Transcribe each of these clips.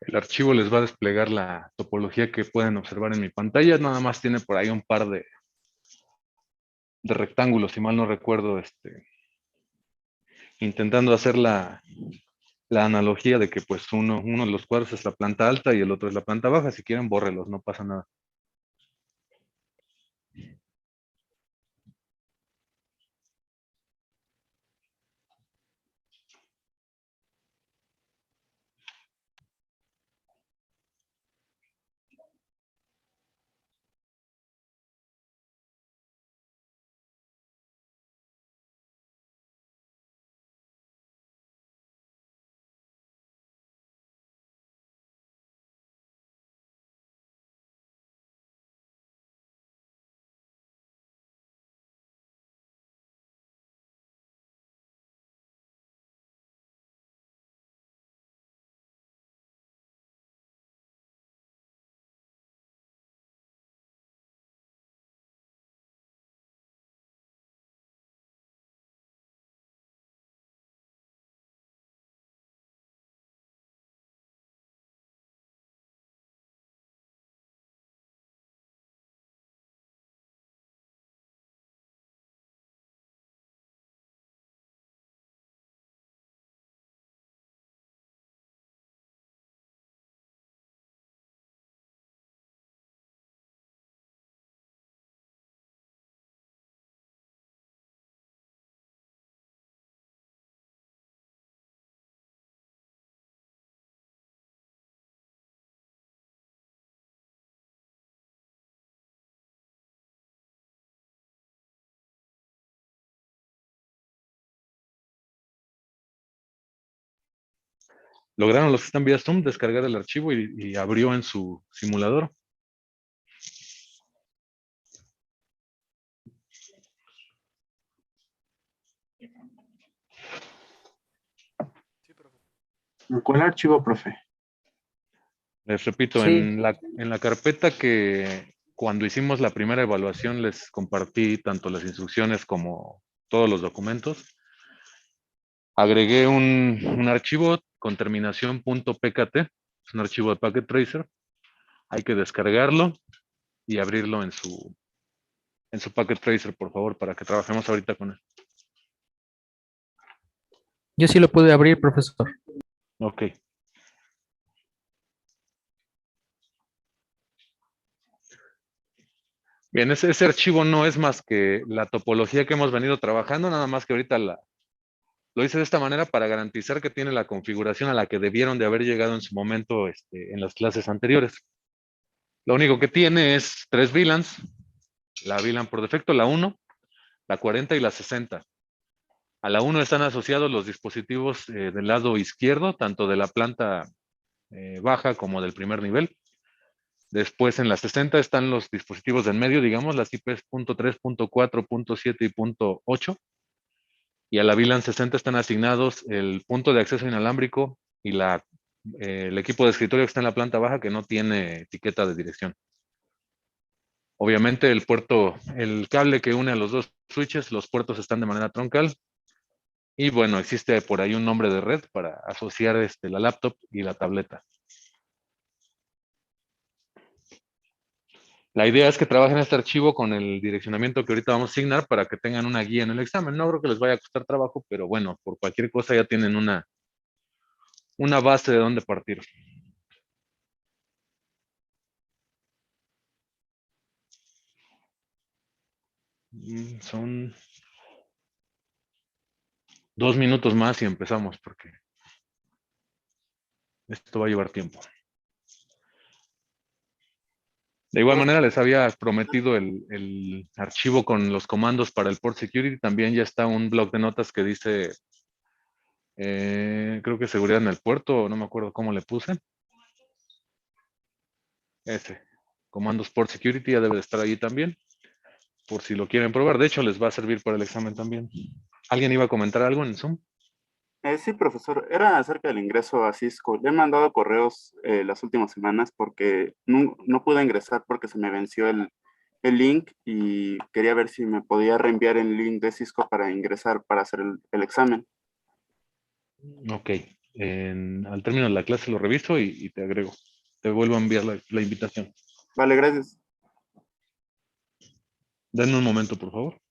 El archivo les va a desplegar la topología que pueden observar en mi pantalla. Nada más tiene por ahí un par de rectángulos, si mal no recuerdo, intentando hacer la analogía de que pues uno de los cuadros es la planta alta y el otro es la planta baja. Si quieren, bórrelos, no pasa nada. ¿Lograron los que están vía Zoom descargar el archivo y abrió en su simulador? ¿Cuál archivo, profe? Les repito, Sí, en la carpeta que cuando hicimos la primera evaluación les compartí tanto las instrucciones como todos los documentos. Agregué un archivo con terminación .pkt, es un archivo de Packet Tracer. Hay que descargarlo y abrirlo en su Packet Tracer, por favor, para que trabajemos ahorita con él. yo sí lo pude abrir, profesor. Ok. Bien, ese archivo no es más que la topología que hemos venido trabajando, nada más que ahorita lo hice de esta manera para garantizar que tiene la configuración a la que debieron de haber llegado en su momento en las clases anteriores. Lo único que tiene es tres VLANs, la VLAN por defecto, la 1, la 40 y la 60. A la 1 están asociados los dispositivos del lado izquierdo, tanto de la planta baja como del primer nivel. Después en la 60 están los dispositivos del medio, digamos, las IPs .3, .4, .7 y .8. Y a la VLAN 60 están asignados el punto de acceso inalámbrico y el equipo de escritorio que está en la planta baja que no tiene etiqueta de dirección. Obviamente el cable que une a los dos switches, los puertos están de manera troncal. Y bueno, existe por ahí un nombre de red para asociar la laptop y la tableta. La idea es que trabajen este archivo con el direccionamiento que ahorita vamos a asignar para que tengan una guía en el examen. No creo que les vaya a costar trabajo, pero bueno, por cualquier cosa ya tienen una base de dónde partir. Son 2 minutos más y empezamos porque esto va a llevar tiempo. De igual manera les había prometido el archivo con los comandos para el port security. También ya está un blog de notas que dice, creo que seguridad en el puerto, no me acuerdo cómo le puse. Ese, comandos port security ya debe de estar ahí también, por si lo quieren probar. De hecho, les va a servir para el examen también. ¿Alguien iba a comentar algo en Zoom? Sí, profesor, era acerca del ingreso a Cisco. Le he mandado correos las últimas semanas porque no pude ingresar porque se me venció el link y quería ver si me podía reenviar el link de Cisco para ingresar para hacer el examen. Ok. al término de la clase lo reviso y te agrego. Te vuelvo a enviar la invitación. Vale, gracias. Denme un momento, por favor.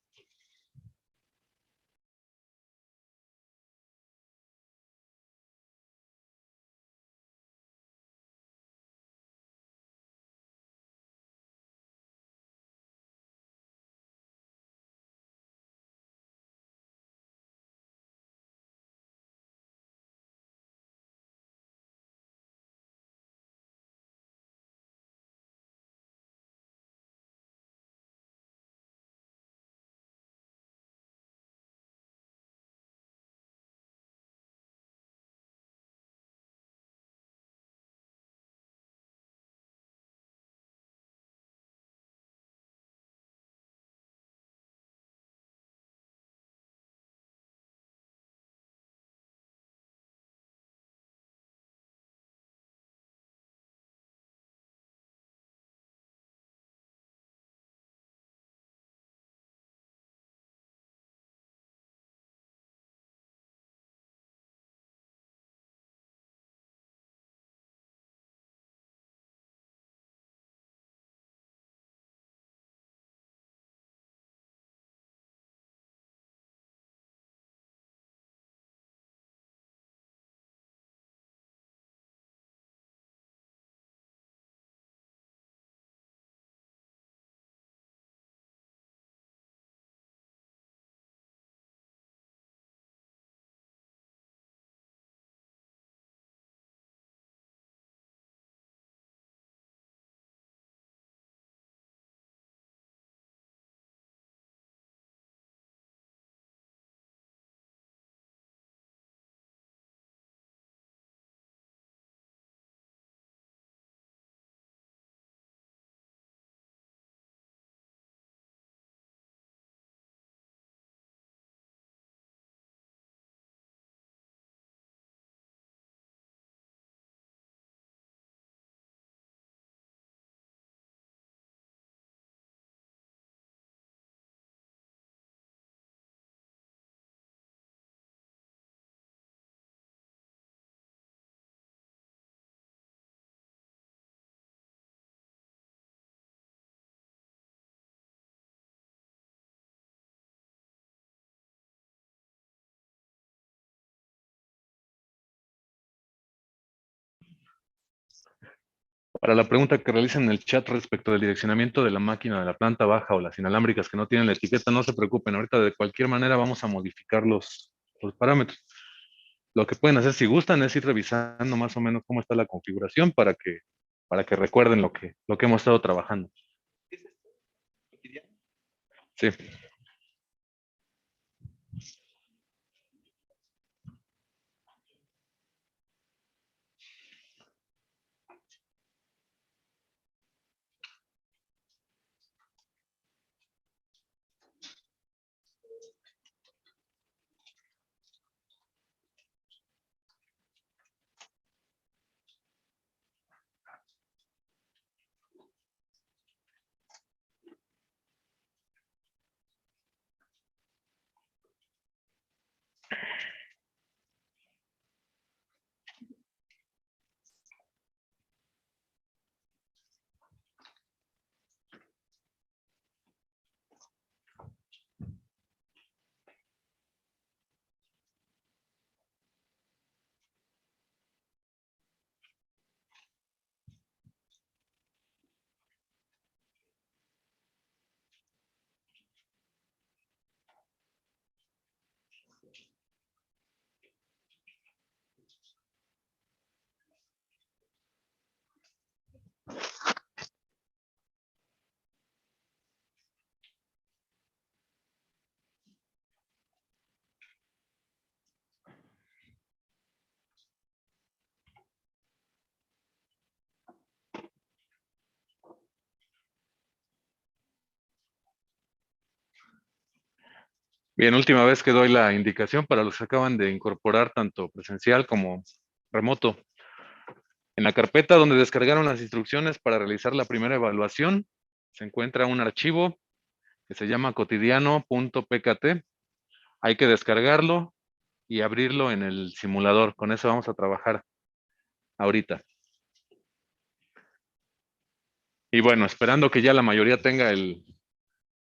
Para la pregunta que realicen en el chat respecto del direccionamiento de la máquina de la planta baja o las inalámbricas que no tienen la etiqueta, no se preocupen. Ahorita de cualquier manera vamos a modificar los parámetros. Lo que pueden hacer si gustan es ir revisando más o menos cómo está la configuración para que recuerden lo que hemos estado trabajando. Sí. Bien, última vez que doy la indicación para los que acaban de incorporar tanto presencial como remoto. En la carpeta donde descargaron las instrucciones para realizar la primera evaluación, se encuentra un archivo que se llama cotidiano.pkt. Hay que descargarlo y abrirlo en el simulador. Con eso vamos a trabajar ahorita. Y bueno, esperando que ya la mayoría tenga el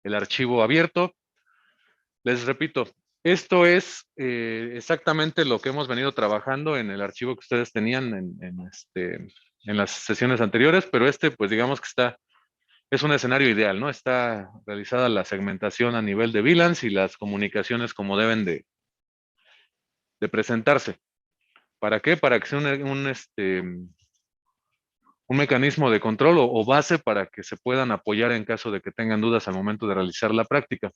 archivo abierto. Les repito, esto es exactamente lo que hemos venido trabajando en el archivo que ustedes tenían en las sesiones anteriores, pero pues digamos que es un escenario ideal, ¿no? Está realizada la segmentación a nivel de VLANs y las comunicaciones como deben de presentarse. ¿Para qué? Para que sea un mecanismo de control o base para que se puedan apoyar en caso de que tengan dudas al momento de realizar la práctica.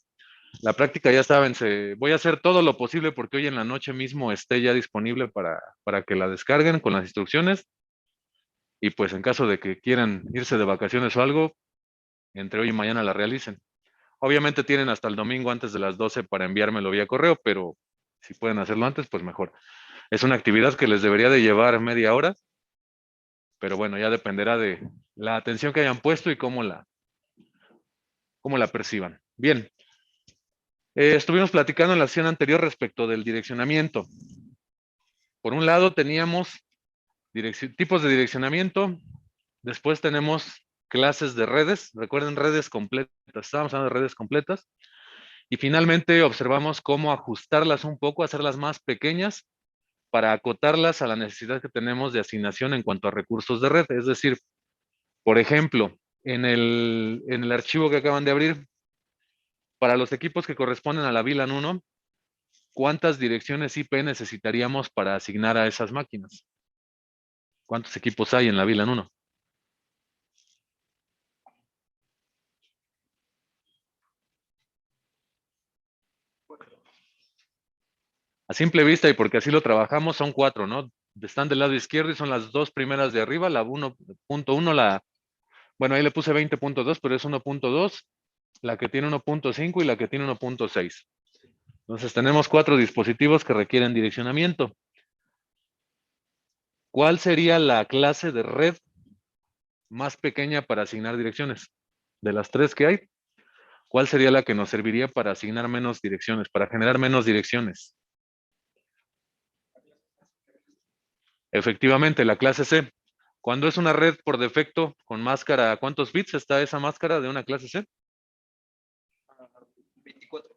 La práctica, ya saben, voy a hacer todo lo posible porque hoy en la noche mismo esté ya disponible para que la descarguen con las instrucciones. Y pues en caso de que quieran irse de vacaciones o algo, entre hoy y mañana la realicen. Obviamente tienen hasta el domingo antes de las 12 para enviármelo vía correo, pero si pueden hacerlo antes, pues mejor. Es una actividad que les debería de llevar media hora, pero bueno, ya dependerá de la atención que hayan puesto y cómo la perciban. Bien, estuvimos platicando en la sesión anterior respecto del direccionamiento. Por un lado teníamos tipos de direccionamiento, después tenemos clases de redes, recuerden redes completas, estábamos hablando de redes completas, y finalmente observamos cómo ajustarlas un poco, hacerlas más pequeñas para acotarlas a la necesidad que tenemos de asignación en cuanto a recursos de red. Es decir, por ejemplo, en el archivo que acaban de abrir, para los equipos que corresponden a la VLAN 1, ¿cuántas direcciones IP necesitaríamos para asignar a esas máquinas? ¿Cuántos equipos hay en la VLAN 1? A simple vista, y porque así lo trabajamos, son 4, ¿no? Están del lado izquierdo y son las 2 primeras de arriba, la 1.1, bueno, ahí le puse 20.2, pero es 1.2, la que tiene 1.5 y la que tiene 1.6. Entonces tenemos 4 dispositivos que requieren direccionamiento. ¿Cuál sería la clase de red más pequeña para asignar direcciones? De las 3 que hay, ¿cuál sería la que nos serviría para asignar menos direcciones, para generar menos direcciones? Efectivamente, la clase C. Cuando es una red por defecto con máscara, ¿cuántos bits está esa máscara de una clase C? 24.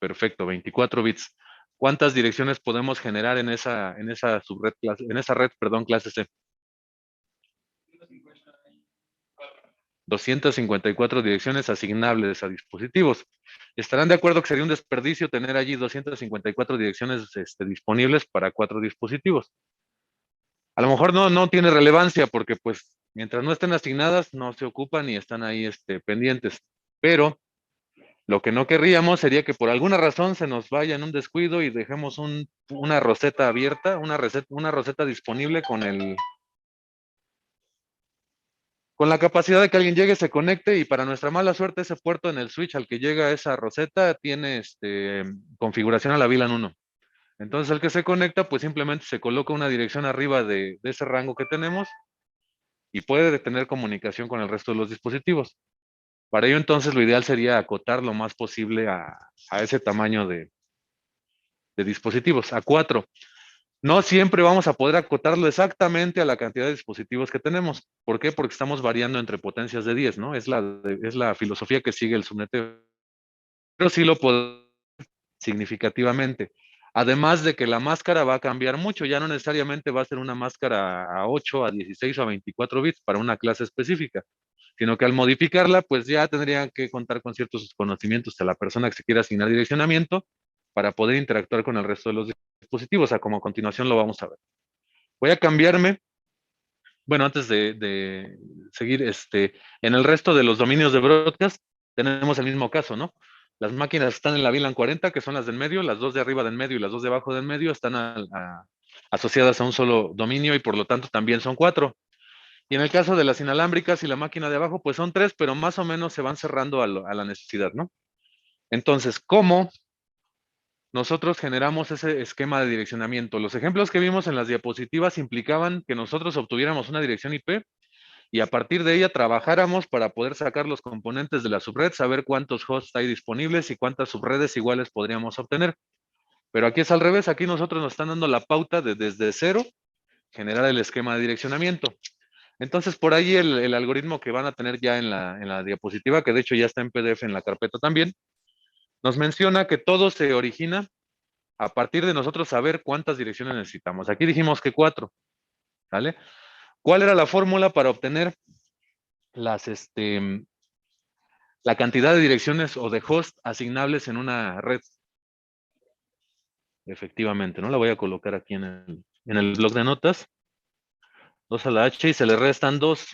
Perfecto, 24 bits. ¿Cuántas direcciones podemos generar en esa subred clase, en esa red, perdón, clase C? 254 direcciones asignables a dispositivos. ¿Estarán de acuerdo que sería un desperdicio tener allí 254 direcciones disponibles para 4 dispositivos? A lo mejor no tiene relevancia porque pues mientras no estén asignadas no se ocupan y están ahí pendientes. Pero lo que no querríamos sería que por alguna razón se nos vaya en un descuido y dejemos una roseta abierta, una roseta disponible con la capacidad de que alguien llegue, se conecte y para nuestra mala suerte ese puerto en el switch al que llega esa roseta tiene configuración a la VLAN 1. Entonces el que se conecta pues simplemente se coloca una dirección arriba de ese rango que tenemos y puede tener comunicación con el resto de los dispositivos. Para ello entonces lo ideal sería acotar lo más posible a ese tamaño de dispositivos, a 4. No siempre vamos a poder acotarlo exactamente a la cantidad de dispositivos que tenemos. ¿Por qué? Porque estamos variando entre potencias de 10, ¿no? Es la filosofía que sigue el subneteo. Pero sí lo podemos significativamente. Además de que la máscara va a cambiar mucho, ya no necesariamente va a ser una máscara a 8, a 16 o a 24 bits para una clase específica, sino que al modificarla, pues ya tendrían que contar con ciertos conocimientos de la persona que se quiera asignar direccionamiento para poder interactuar con el resto de los dispositivos, a como a continuación lo vamos a ver. Voy a cambiarme, bueno, antes de seguir, en el resto de los dominios de broadcast tenemos el mismo caso, ¿no? Las máquinas están en la VLAN 40, que son las del medio, las 2 de arriba del medio y las 2 de abajo del medio están asociadas a un solo dominio y por lo tanto también son 4. Y en el caso de las inalámbricas y la máquina de abajo, pues son 3, pero más o menos se van cerrando a la necesidad, ¿no? Entonces, ¿cómo nosotros generamos ese esquema de direccionamiento? Los ejemplos que vimos en las diapositivas implicaban que nosotros obtuviéramos una dirección IP y a partir de ella trabajáramos para poder sacar los componentes de la subred, saber cuántos hosts hay disponibles y cuántas subredes iguales podríamos obtener. Pero aquí es al revés, aquí nosotros nos están dando la pauta de desde cero generar el esquema de direccionamiento. Entonces, por ahí el algoritmo que van a tener ya en la diapositiva, que de hecho ya está en PDF en la carpeta también, nos menciona que todo se origina a partir de nosotros saber cuántas direcciones necesitamos. Aquí dijimos que 4, ¿vale? ¿Cuál era la fórmula para obtener las, la cantidad de direcciones o de host asignables en una red? Efectivamente, ¿no? La voy a colocar aquí en el bloc de notas. 2 a la H y se le restan 2.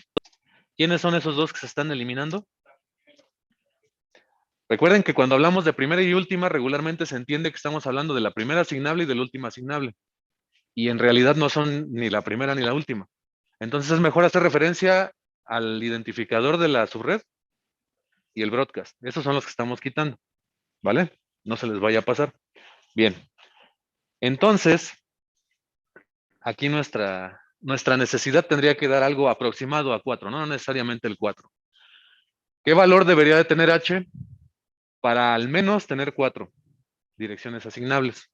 ¿Quiénes son esos 2 que se están eliminando? Recuerden que cuando hablamos de primera y última, regularmente se entiende que estamos hablando de la primera asignable y de la última asignable. Y en realidad no son ni la primera ni la última. Entonces es mejor hacer referencia al identificador de la subred y el broadcast. Esos son los que estamos quitando, ¿vale? No se les vaya a pasar. Bien. Entonces, aquí nuestra necesidad tendría que dar algo aproximado a 4, no necesariamente el 4. ¿Qué valor debería de tener H para al menos tener 4 direcciones asignables?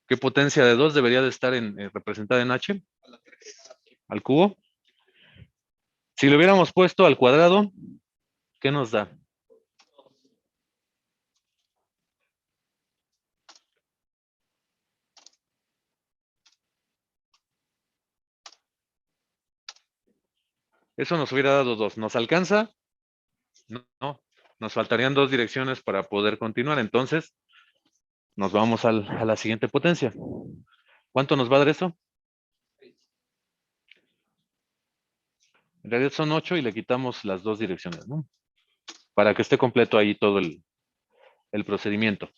¿Qué potencia de 2 debería de estar representada en H? Al cubo. Si lo hubiéramos puesto al cuadrado, ¿qué nos da? Eso nos hubiera dado 2. ¿Nos alcanza? No. Nos faltarían 2 direcciones para poder continuar. Entonces, nos vamos a la siguiente potencia. ¿Cuánto nos va a dar eso? En realidad son 8 y le quitamos las 2 direcciones, ¿no? Para que esté completo ahí todo el procedimiento.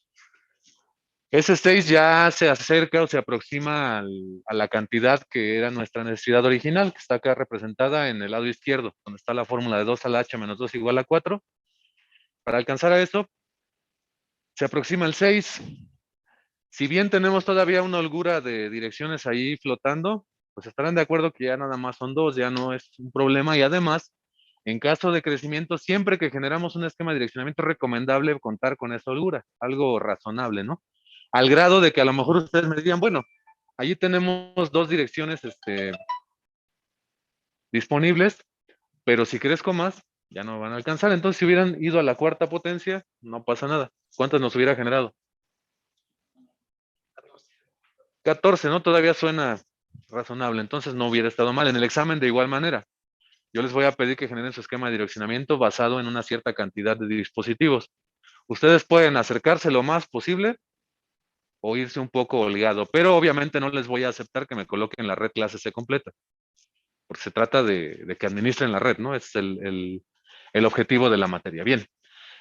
Ese 6 ya se acerca o se aproxima a la cantidad que era nuestra necesidad original, que está acá representada en el lado izquierdo, donde está la fórmula de 2 a la h menos 2 igual a 4. Para alcanzar a eso, se aproxima el 6. Si bien tenemos todavía una holgura de direcciones ahí flotando, pues estarán de acuerdo que ya nada más son 2, ya no es un problema. Y además, en caso de crecimiento, siempre que generamos un esquema de direccionamiento, es recomendable contar con esa holgura, algo razonable, ¿no? Al grado de que a lo mejor ustedes me dirían, bueno, allí tenemos 2 direcciones disponibles, pero si crezco más, ya no van a alcanzar. Entonces, si hubieran ido a la cuarta potencia, no pasa nada. ¿Cuántas nos hubiera generado? 14, ¿no? Todavía suena razonable, entonces no hubiera estado mal. En el examen de igual manera, yo les voy a pedir que generen su esquema de direccionamiento basado en una cierta cantidad de dispositivos. Ustedes pueden acercarse lo más posible o irse un poco holgado, pero obviamente no les voy a aceptar que me coloquen la red clase C completa, porque se trata de que administren la red, ¿no? Es el objetivo de la materia. Bien,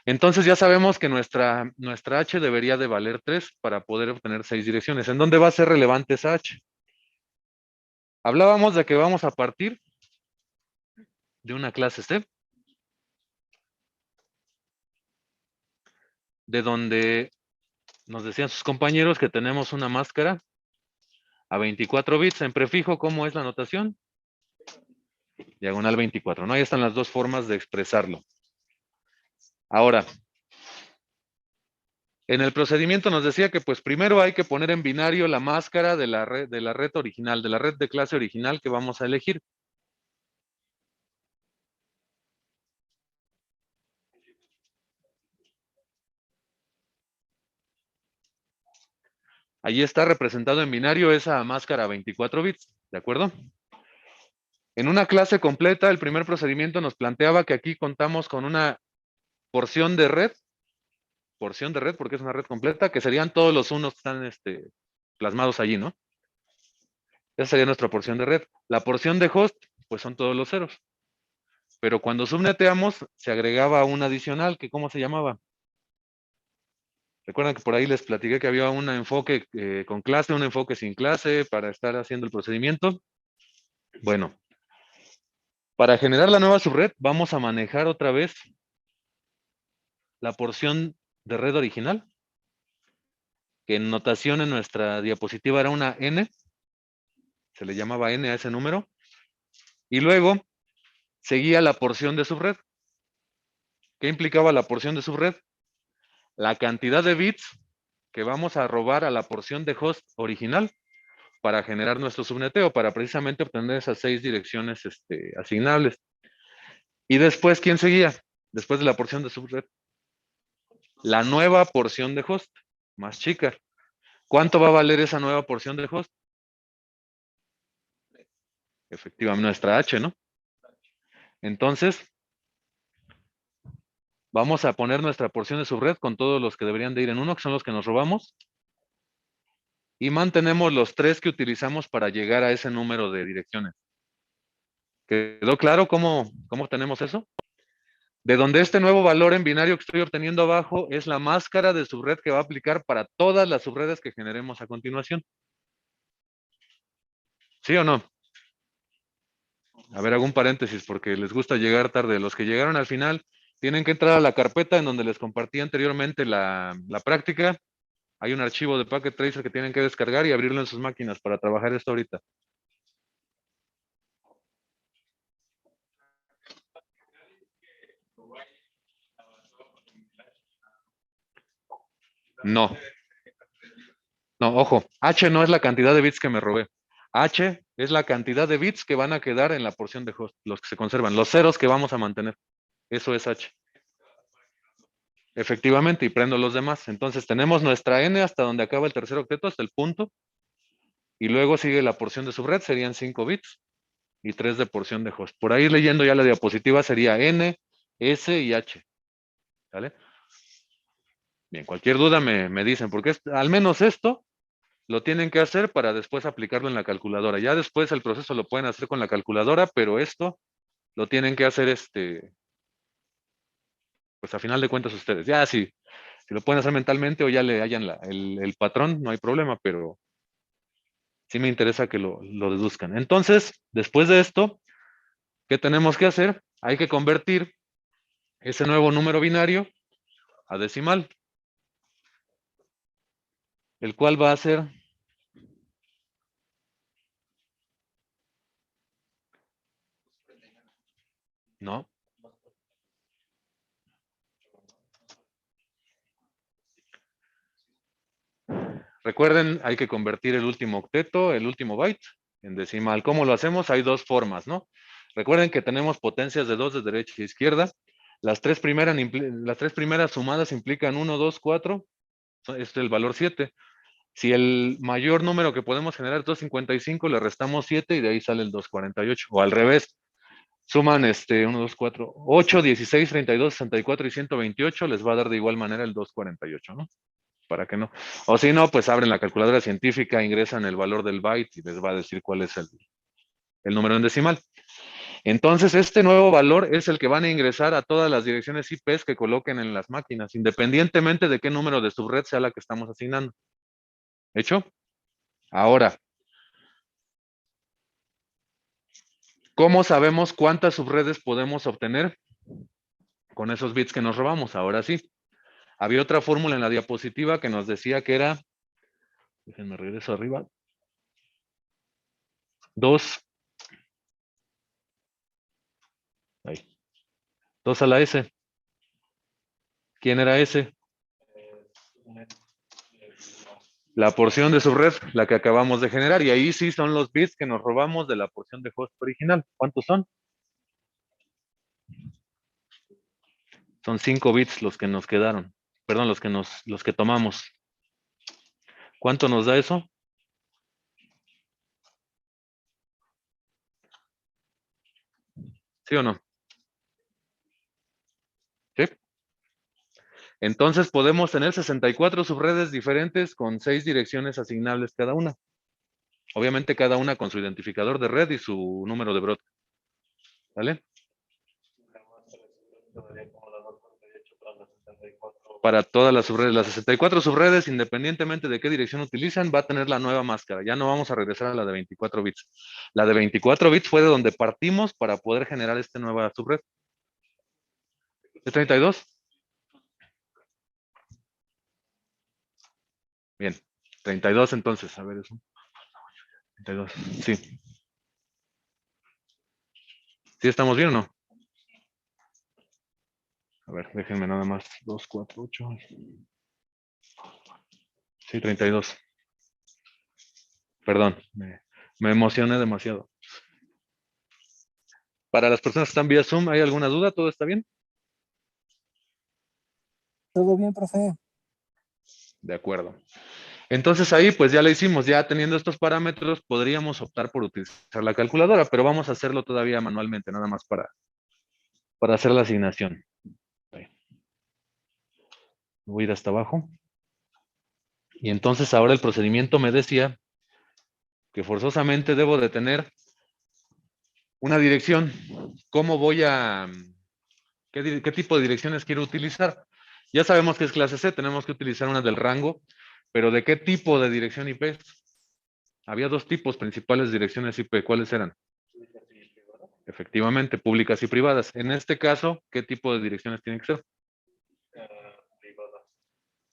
entonces ya sabemos que nuestra H debería de valer 3 para poder obtener 6 direcciones. ¿En dónde va a ser relevante esa H? Hablábamos de que vamos a partir de una clase C, de donde nos decían sus compañeros que tenemos una máscara a 24 bits. En prefijo, ¿cómo es la notación? Diagonal 24, ¿no? Ahí están las dos formas de expresarlo. Ahora, en el procedimiento nos decía que pues primero hay que poner en binario la máscara de la red original, de la red de clase original que vamos a elegir. Allí está representado en binario esa máscara a 24 bits, ¿de acuerdo? En una clase completa, el primer procedimiento nos planteaba que aquí contamos con una porción de red porque es una red completa, que serían todos los unos que están plasmados allí, ¿no? Esa sería nuestra porción de red. La porción de host, pues son todos los ceros. Pero cuando subneteamos, se agregaba un adicional, que ¿cómo se llamaba? Recuerdan que por ahí les platiqué que había un enfoque con clase, un enfoque sin clase para estar haciendo el procedimiento. Bueno, para generar la nueva subred, vamos a manejar otra vez la porción de red original, que en notación en nuestra diapositiva era una n, se le llamaba n a ese número, y luego seguía la porción de subred. ¿Qué implicaba la porción de subred? La cantidad de bits que vamos a robar a la porción de host original para generar nuestro subneteo, para precisamente obtener esas 6 direcciones asignables. Y después, ¿quién seguía? Después de la porción de subred. La nueva porción de host, más chica. ¿Cuánto va a valer esa nueva porción de host? Efectivamente, nuestra H, ¿no? Entonces, vamos a poner nuestra porción de subred con todos los que deberían de ir en uno, que son los que nos robamos. Y mantenemos los 3 que utilizamos para llegar a ese número de direcciones. ¿Quedó claro cómo tenemos eso? De donde este nuevo valor en binario que estoy obteniendo abajo es la máscara de subred que va a aplicar para todas las subredes que generemos a continuación. ¿Sí o no? A ver, hago un paréntesis porque les gusta llegar tarde. Los que llegaron al final tienen que entrar a la carpeta en donde les compartí anteriormente la práctica. Hay un archivo de Packet Tracer que tienen que descargar y abrirlo en sus máquinas para trabajar esto ahorita. No. No, ojo, H no es la cantidad de bits que me robé. H es la cantidad de bits que van a quedar en la porción de host, los que se conservan, los ceros que vamos a mantener. Eso es H. Efectivamente, y prendo los demás. Entonces tenemos nuestra N hasta donde acaba el tercer octeto, hasta el punto. Y luego sigue la porción de subred, serían 5 bits y 3 de porción de host. Por ahí leyendo ya la diapositiva sería N, S y H. ¿Vale? Bien, cualquier duda me dicen, porque al menos esto lo tienen que hacer para después aplicarlo en la calculadora. Ya después el proceso lo pueden hacer con la calculadora, pero esto lo tienen que hacer pues a final de cuentas ustedes. Ya si lo pueden hacer mentalmente o ya le hayan el patrón, no hay problema, pero sí me interesa que lo deduzcan. Entonces, después de esto, ¿qué tenemos que hacer? Hay que convertir ese nuevo número binario a decimal, el cual va a ser no. Recuerden, hay que convertir el último octeto, el último byte, en decimal. ¿Cómo lo hacemos? Hay dos formas, ¿no? Recuerden que tenemos potencias de 2 de derecha y izquierda. Las tres primeras sumadas implican 1, 2, 4. Este es el valor 7. Si el mayor número que podemos generar es 255, le restamos 7 y de ahí sale el 248. O al revés, suman 1, 2, 4, 8, 16, 32, 64 y 128, les va a dar de igual manera el 248, ¿no? Para que no. O si no, pues abren la calculadora científica, ingresan el valor del byte y les va a decir cuál es el número en decimal. Entonces, este nuevo valor es el que van a ingresar a todas las direcciones IPs que coloquen en las máquinas, independientemente de qué número de subred sea la que estamos asignando. ¿Hecho? Ahora, ¿cómo sabemos cuántas subredes podemos obtener con esos bits que nos robamos? Ahora sí. Había otra fórmula en la diapositiva que nos decía que era, déjenme regreso arriba, 2, ahí, 2 a la S. ¿Quién era S? La porción de subred, la que acabamos de generar, y ahí sí son los bits que nos robamos de la porción de host original. ¿Cuántos son? Son 5 bits los que nos quedaron. Perdón, los que tomamos. ¿Cuánto nos da eso? ¿Sí o no? ¿Sí? Entonces podemos tener 64 subredes diferentes con 6 direcciones asignables cada una. Obviamente cada una con su identificador de red y su número de broadcast. ¿Vale? Para todas las subredes, las 64 subredes, independientemente de qué dirección utilizan, va a tener la nueva máscara. Ya no vamos a regresar a la de 24 bits. La de 24 bits fue de donde partimos para poder generar esta nueva subred. ¿Es 32? Bien, 32 entonces, a ver eso. 32, sí. ¿Sí estamos bien o no? A ver, déjenme nada más. 2, 4, 8. Sí, 32. Perdón, me emocioné demasiado. Para las personas que están vía Zoom, ¿hay alguna duda? ¿Todo está bien? Todo bien, profe. De acuerdo. Entonces ahí pues ya lo hicimos, ya teniendo estos parámetros podríamos optar por utilizar la calculadora, pero vamos a hacerlo todavía manualmente, nada más para hacer la asignación. Voy a ir hasta abajo. Y entonces ahora el procedimiento me decía que forzosamente debo de tener una dirección. ¿Cómo voy a... qué tipo de direcciones quiero utilizar? Ya sabemos que es clase C, tenemos que utilizar una del rango, pero ¿de qué tipo de dirección IP? Había dos tipos principales de direcciones IP. ¿Cuáles eran? Efectivamente, públicas y privadas. En este caso, ¿qué tipo de direcciones tienen que ser?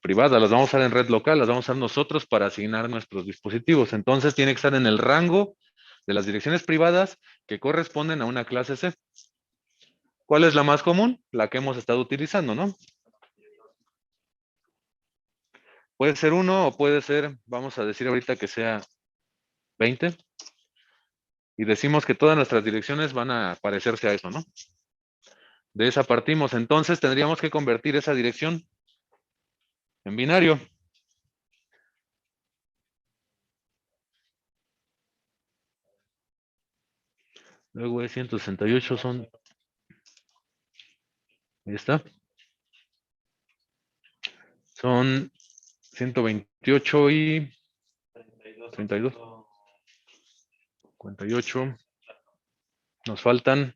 Privadas, las vamos a usar en red local, las vamos a usar nosotros para asignar nuestros dispositivos. Entonces tiene que estar en el rango de las direcciones privadas que corresponden a una clase C. ¿Cuál es la más común? La que hemos estado utilizando, ¿no? Puede ser 1 o puede ser, vamos a decir ahorita que sea 20. Y decimos que todas nuestras direcciones van a parecerse a eso, ¿no? De esa partimos. Entonces tendríamos que convertir esa dirección en binario. Luego es 168 son... Ahí está. Son 128 y 32. 58. Nos faltan.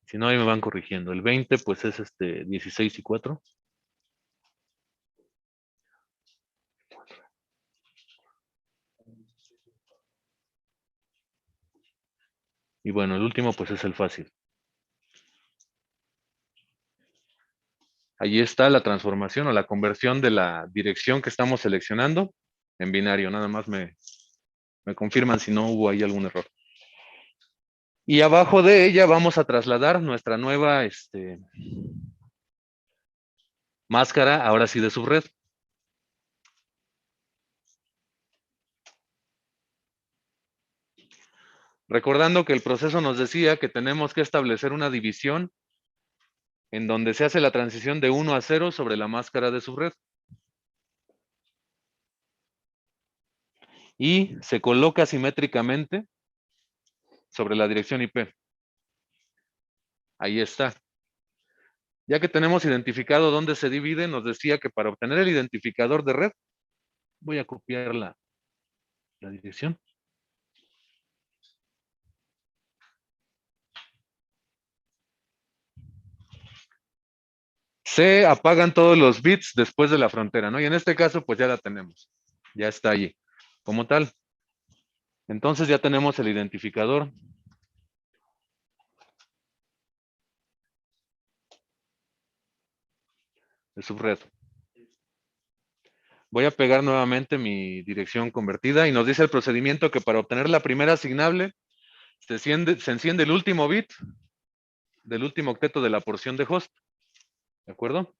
Si no, ahí me van corrigiendo. El 20, pues es 16 y 4. Y bueno, el último, pues es el fácil. Allí está la transformación o la conversión de la dirección que estamos seleccionando en binario. Nada más me confirman si no hubo ahí algún error. Y abajo de ella vamos a trasladar nuestra nueva máscara, ahora sí de subred. Recordando que el proceso nos decía que tenemos que establecer una división en donde se hace la transición de 1 a 0 sobre la máscara de subred. Y se coloca simétricamente sobre la dirección IP. Ahí está. Ya que tenemos identificado dónde se divide, nos decía que para obtener el identificador de red, voy a copiar la dirección. Se apagan todos los bits después de la frontera, ¿no? Y en este caso, pues ya la tenemos. Ya está allí, como tal. Entonces ya tenemos el identificador. De subred. Voy a pegar nuevamente mi dirección convertida y nos dice el procedimiento que para obtener la primera asignable se enciende el último bit del último octeto de la porción de host. ¿De acuerdo?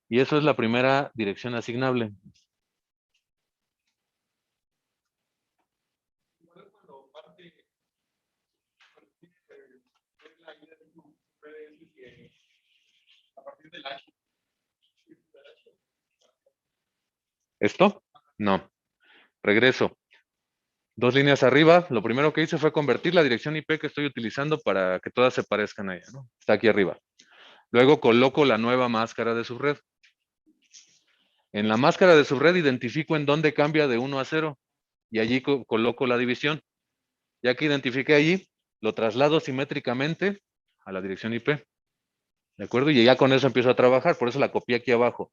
Y eso es la primera dirección asignable. ¿Esto? No. Regreso. Dos líneas arriba, lo primero que hice fue convertir la dirección IP que estoy utilizando para que todas se parezcan a ella, ¿no? Está aquí arriba. Luego coloco la nueva máscara de subred. En la máscara de subred identifico en dónde cambia de 1 a 0 y allí coloco la división. Ya que identifiqué allí, lo traslado simétricamente a la dirección IP. ¿De acuerdo? Y ya con eso empiezo a trabajar, por eso la copié aquí abajo.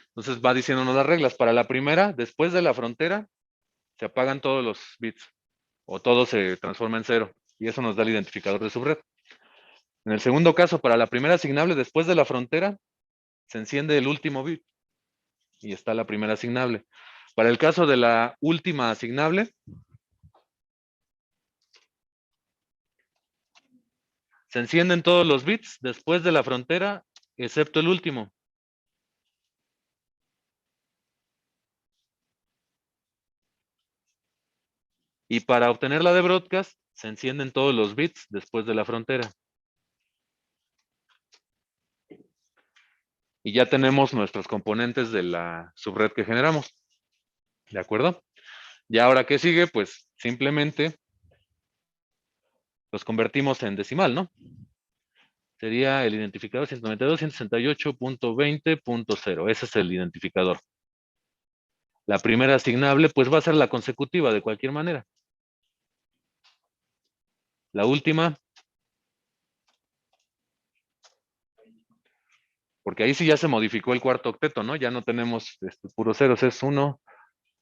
Entonces va diciéndonos las reglas. Para la primera, después de la frontera, se apagan todos los bits o todo se transforma en 0 y eso nos da el identificador de subred. En el segundo caso, para la primera asignable, después de la frontera, se enciende el último bit y está la primera asignable. Para el caso de la última asignable, Se encienden todos los bits después de la frontera, excepto el último. Y para obtener la de broadcast, se encienden todos los bits después de la frontera. Y ya tenemos nuestros componentes de la subred que generamos. ¿De acuerdo? Y ahora, ¿qué sigue? Pues simplemente los convertimos en decimal, ¿no? Sería el identificador 192.168.20.0. Ese es el identificador. La primera asignable, pues va a ser la consecutiva de cualquier manera. La última, porque ahí sí ya se modificó el cuarto octeto, ¿no? Ya no tenemos puros ceros, es 1,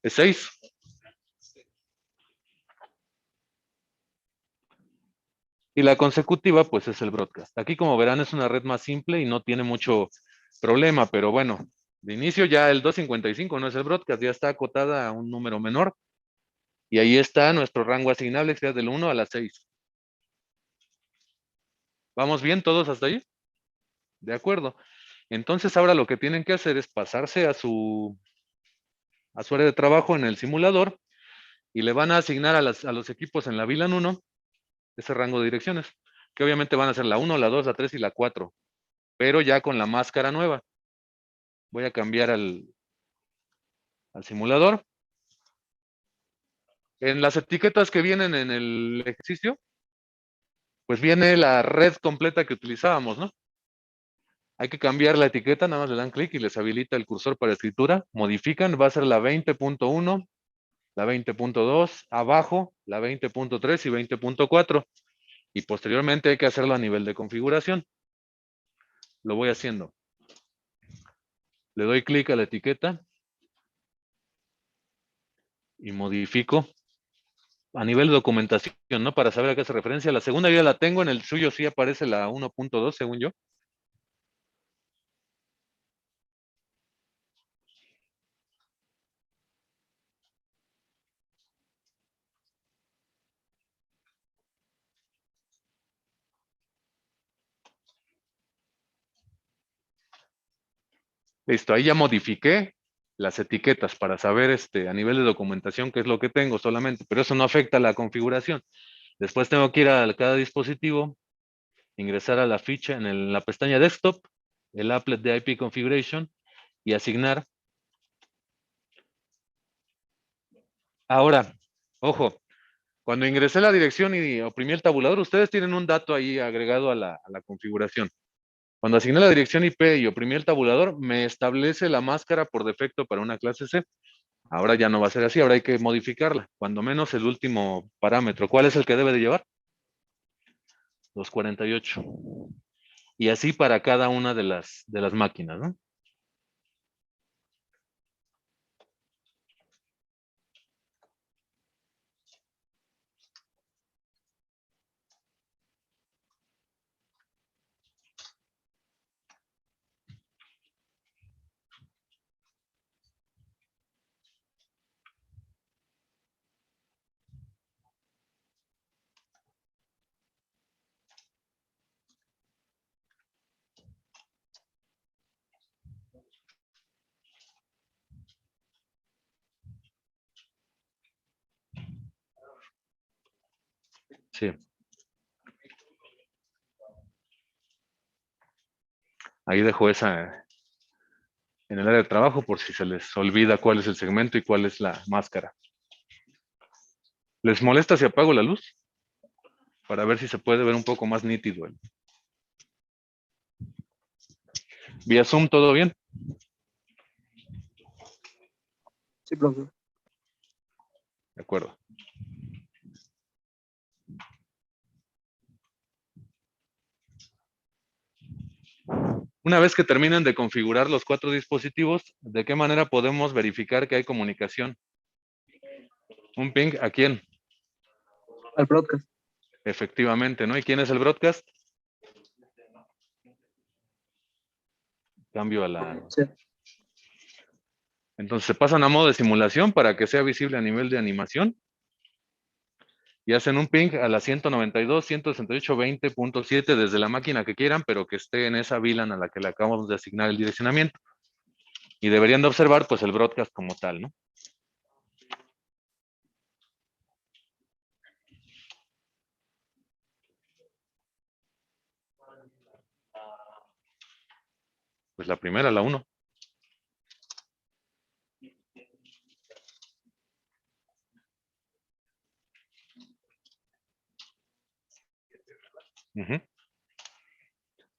es 6. Y la consecutiva, pues es el broadcast. Aquí, como verán, es una red más simple y no tiene mucho problema, pero bueno, de inicio ya el 255 no es el broadcast, ya está acotada a un número menor. Y ahí está nuestro rango asignable, que es del 1 a la 6. ¿Vamos bien todos hasta ahí? De acuerdo. Entonces ahora lo que tienen que hacer es pasarse a su área de trabajo en el simulador y le van a asignar a los equipos en la VLAN 1 ese rango de direcciones, que obviamente van a ser la 1, la 2, la 3 y la 4, pero ya con la máscara nueva. Voy a cambiar al simulador. En las etiquetas que vienen en el ejercicio, pues viene la red completa que utilizábamos, ¿no? Hay que cambiar la etiqueta, nada más le dan clic y les habilita el cursor para escritura. Modifican, va a ser la 20.1, la 20.2, abajo la 20.3 y 20.4. Y posteriormente hay que hacerlo a nivel de configuración. Lo voy haciendo. Le doy clic a la etiqueta y modifico a nivel de documentación, ¿no? Para saber a qué hace referencia. La segunda yo ya la tengo, en el suyo sí aparece la 1.2, según yo. Listo, ahí ya modifiqué las etiquetas para saber a nivel de documentación qué es lo que tengo solamente, pero eso no afecta a la configuración. Después tengo que ir a cada dispositivo, ingresar a la ficha en la pestaña Desktop, el applet de IP Configuration y asignar. Ahora, ojo, cuando ingresé la dirección y oprimí el tabulador, ustedes tienen un dato ahí agregado a la configuración. Cuando asigné la dirección IP y oprimí el tabulador, me establece la máscara por defecto para una clase C. Ahora ya no va a ser así, ahora hay que modificarla, cuando menos el último parámetro. ¿Cuál es el que debe de llevar? 248. Y así para cada una de las máquinas, ¿no? Sí. Ahí dejo esa en el área de trabajo por si se les olvida cuál es el segmento y cuál es la máscara. ¿Les molesta si apago la luz? Para ver si se puede ver un poco más nítido. Vía Zoom, ¿todo bien? Sí, profe. De acuerdo. Una vez que terminen de configurar los 4 dispositivos, ¿de qué manera podemos verificar que hay comunicación? ¿Un ping a quién? Al broadcast. Efectivamente, ¿no? ¿Y quién es el broadcast? Cambio a la... Sí. Entonces se pasan a modo de simulación para que sea visible a nivel de animación. y hacen un ping a la 192.168.20.7 desde la máquina que quieran, pero que esté en esa VLAN a la que le acabamos de asignar el direccionamiento. Y deberían de observar pues el broadcast como tal, ¿no? Pues la primera, la 1.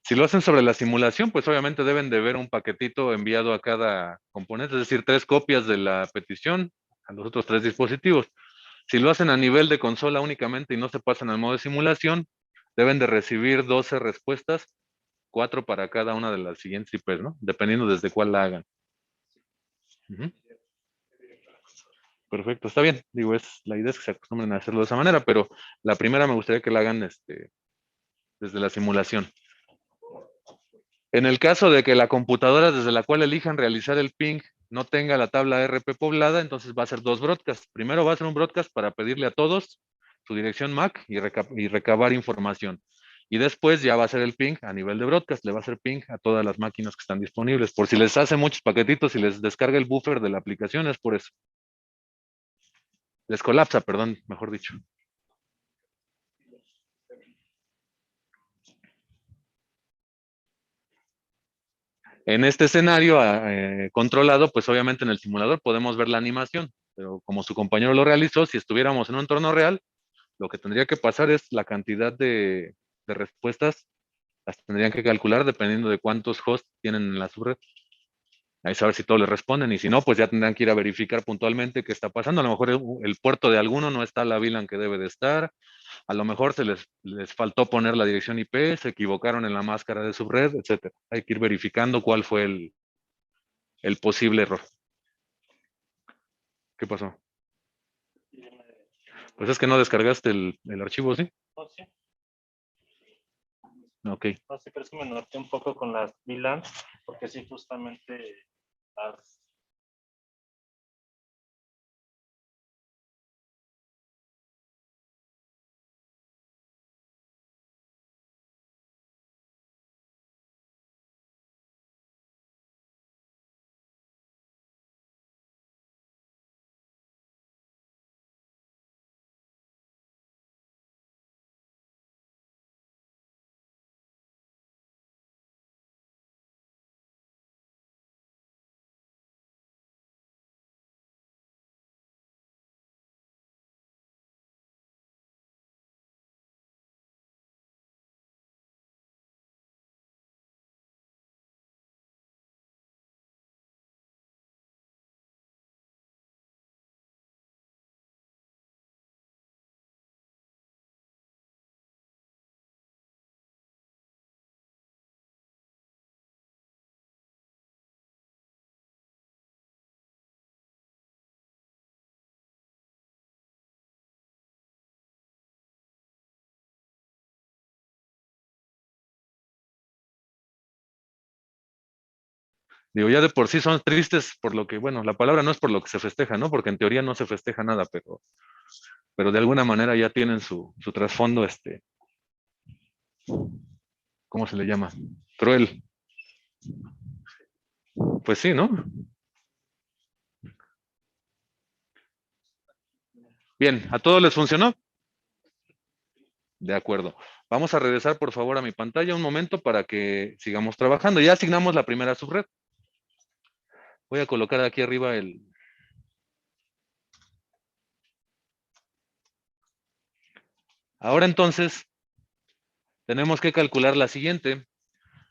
Si lo hacen sobre la simulación, pues obviamente deben de ver un paquetito enviado a cada componente, es decir, 3 copias de la petición a los otros 3 dispositivos. Si lo hacen a nivel de consola únicamente y no se pasan al modo de simulación, deben de recibir 12 respuestas, 4 para cada una de las siguientes IPs, ¿no? Dependiendo desde cuál la hagan. Perfecto, está bien. Digo, la idea es que se acostumbren a hacerlo de esa manera, pero la primera me gustaría que la hagan desde la simulación. En el caso de que la computadora desde la cual elijan realizar el ping no tenga la tabla RP poblada, entonces va a ser 2 broadcasts. Primero va a ser un broadcast para pedirle a todos su dirección MAC y recabar información. Y después ya va a ser el ping a nivel de broadcast, le va a hacer ping a todas las máquinas que están disponibles. Por si les hace muchos paquetitos y les descarga el buffer de la aplicación, es por eso. Les colapsa, perdón, mejor dicho. En este escenario controlado, pues obviamente en el simulador podemos ver la animación, pero como su compañero lo realizó, si estuviéramos en un entorno real, lo que tendría que pasar es la cantidad de respuestas, las tendrían que calcular dependiendo de cuántos hosts tienen en la subred. Ahí saber si todos les responden y si no, pues ya tendrán que ir a verificar puntualmente qué está pasando. A lo mejor el puerto de alguno no está la VLAN que debe de estar, a lo mejor les faltó poner la dirección IP, se equivocaron en la máscara de subred, etcétera. Hay que ir verificando cuál fue el posible error. ¿Qué pasó? Pues es que no descargaste el archivo, ¿sí? No, sí. Ok. No sé, pero es que me norteé un poco con las VLAN, porque sí, justamente las... Digo, ya de por sí son tristes por lo que, bueno, la palabra no es por lo que se festeja, ¿no? Porque en teoría no se festeja nada, pero de alguna manera ya tienen su trasfondo, ¿cómo se le llama? Cruel. Pues sí, ¿no? Bien, ¿a todos les funcionó? De acuerdo. Vamos a regresar, por favor, a mi pantalla un momento para que sigamos trabajando. Ya asignamos la primera subred. Voy a colocar aquí arriba Ahora entonces, tenemos que calcular la siguiente,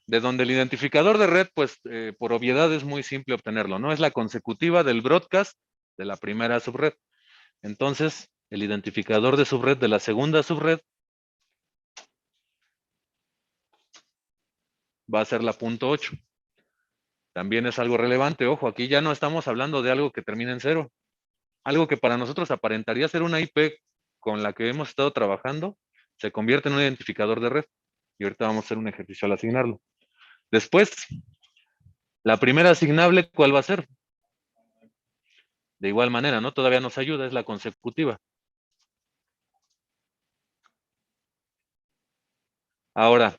de donde el identificador de red, pues por obviedad es muy simple obtenerlo, ¿no? Es la consecutiva del broadcast de la primera subred. Entonces, el identificador de subred de la segunda subred va a ser la punto 8. También es algo relevante, ojo, aquí ya no estamos hablando de algo que termine en 0. Algo que para nosotros aparentaría ser una IP con la que hemos estado trabajando, se convierte en un identificador de red. Y ahorita vamos a hacer un ejercicio al asignarlo. Después, la primera asignable, ¿cuál va a ser? De igual manera, ¿no? Todavía nos ayuda, es la consecutiva. Ahora,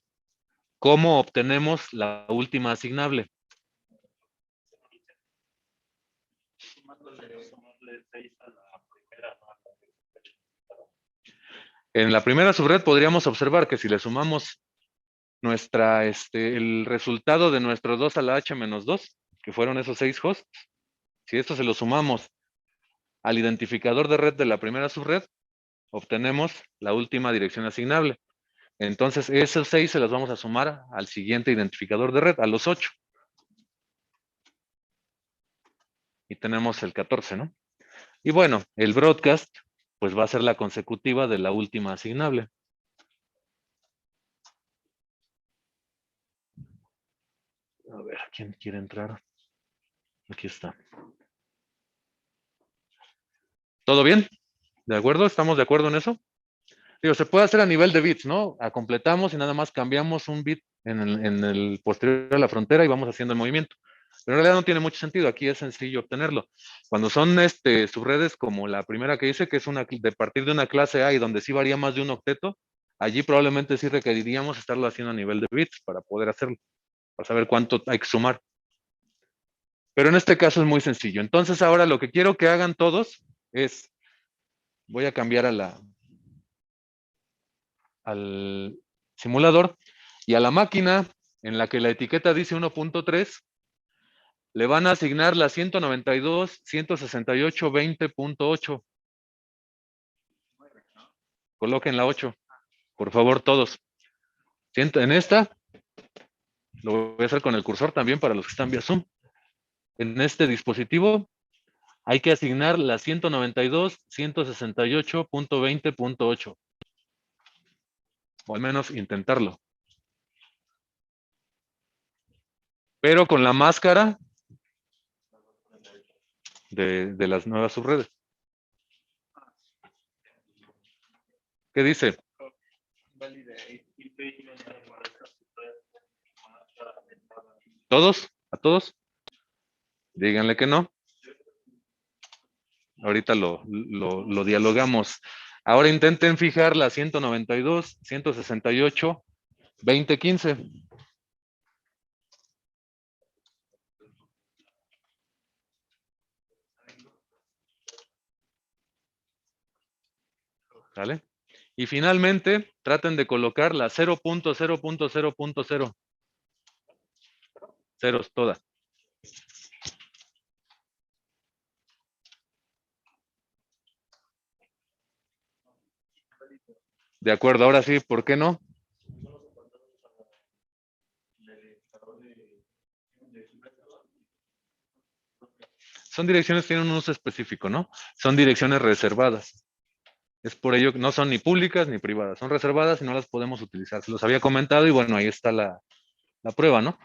¿cómo obtenemos la última asignable? Sumarle 6 a la primera, ¿no? En la primera subred podríamos observar que si le sumamos el resultado de nuestro 2 a la h menos 2, que fueron esos 6 hosts, si esto se lo sumamos al identificador de red de la primera subred, obtenemos la última dirección asignable. Entonces, esos 6 se los vamos a sumar al siguiente identificador de red, a los 8. Y tenemos el 14, ¿no? Y bueno, el broadcast, pues va a ser la consecutiva de la última asignable. A ver, ¿quién quiere entrar? Aquí está. ¿Todo bien? ¿De acuerdo? ¿Estamos de acuerdo en eso? Digo, se puede hacer a nivel de bits, ¿no? Completamos y nada más cambiamos un bit en el posterior a la frontera y vamos haciendo el movimiento. Pero en realidad no tiene mucho sentido, aquí es sencillo obtenerlo. Cuando son subredes como la primera que hice, que es de partir de una clase A y donde sí varía más de un octeto, allí probablemente sí requeriríamos estarlo haciendo a nivel de bits para poder hacerlo, para saber cuánto hay que sumar. Pero en este caso es muy sencillo. Entonces ahora lo que quiero que hagan todos es, voy a cambiar al simulador y a la máquina en la que la etiqueta dice 1.3, le van a asignar la 192.168.20.8. Coloquen la 8, por favor, todos. En esta, lo voy a hacer con el cursor también para los que están vía Zoom. En este dispositivo hay que asignar la 192.168.20.8. O al menos intentarlo. Pero con la máscara de las nuevas subredes. ¿Qué dice? ¿Todos? ¿A todos? Díganle que no. Ahorita lo dialogamos. Ahora intenten fijar la 192, 168, 2015. ¿Vale? Y finalmente, traten de colocar la 0.0.0.0. Ceros todas. De acuerdo, ahora sí, ¿por qué no? Son direcciones que tienen un uso específico, ¿no? Son direcciones reservadas. Es por ello que no son ni públicas ni privadas. Son reservadas y no las podemos utilizar. Se los había comentado y bueno, ahí está la prueba, ¿no?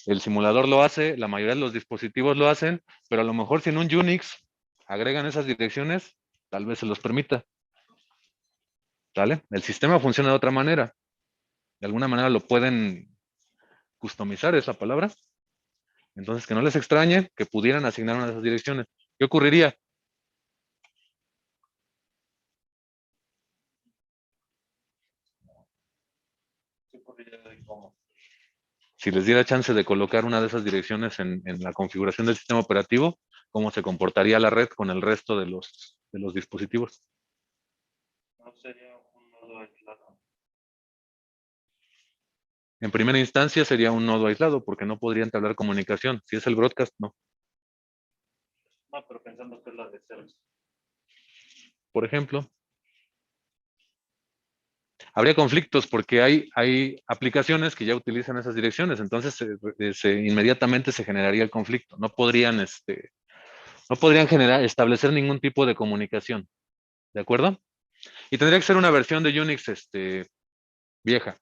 El simulador lo hace, la mayoría de los dispositivos lo hacen, pero a lo mejor si en un Unix agregan esas direcciones, tal vez se los permita. ¿Vale? El sistema funciona de otra manera. De alguna manera lo pueden customizar, esa palabra. Entonces, que no les extrañe que pudieran asignar una de esas direcciones. ¿Qué ocurriría? Si les diera chance de colocar una de esas direcciones en la configuración del sistema operativo, ¿cómo se comportaría la red con el resto de los dispositivos? No sería un nodo aislado. En primera instancia sería un nodo aislado porque no podría entablar comunicación. Si es el broadcast, no. No, pero pensando que es la de ceros. Por ejemplo, habría conflictos porque hay aplicaciones que ya utilizan esas direcciones, entonces inmediatamente se generaría el conflicto. No podrían establecer ningún tipo de comunicación. ¿De acuerdo? Y tendría que ser una versión de Unix vieja.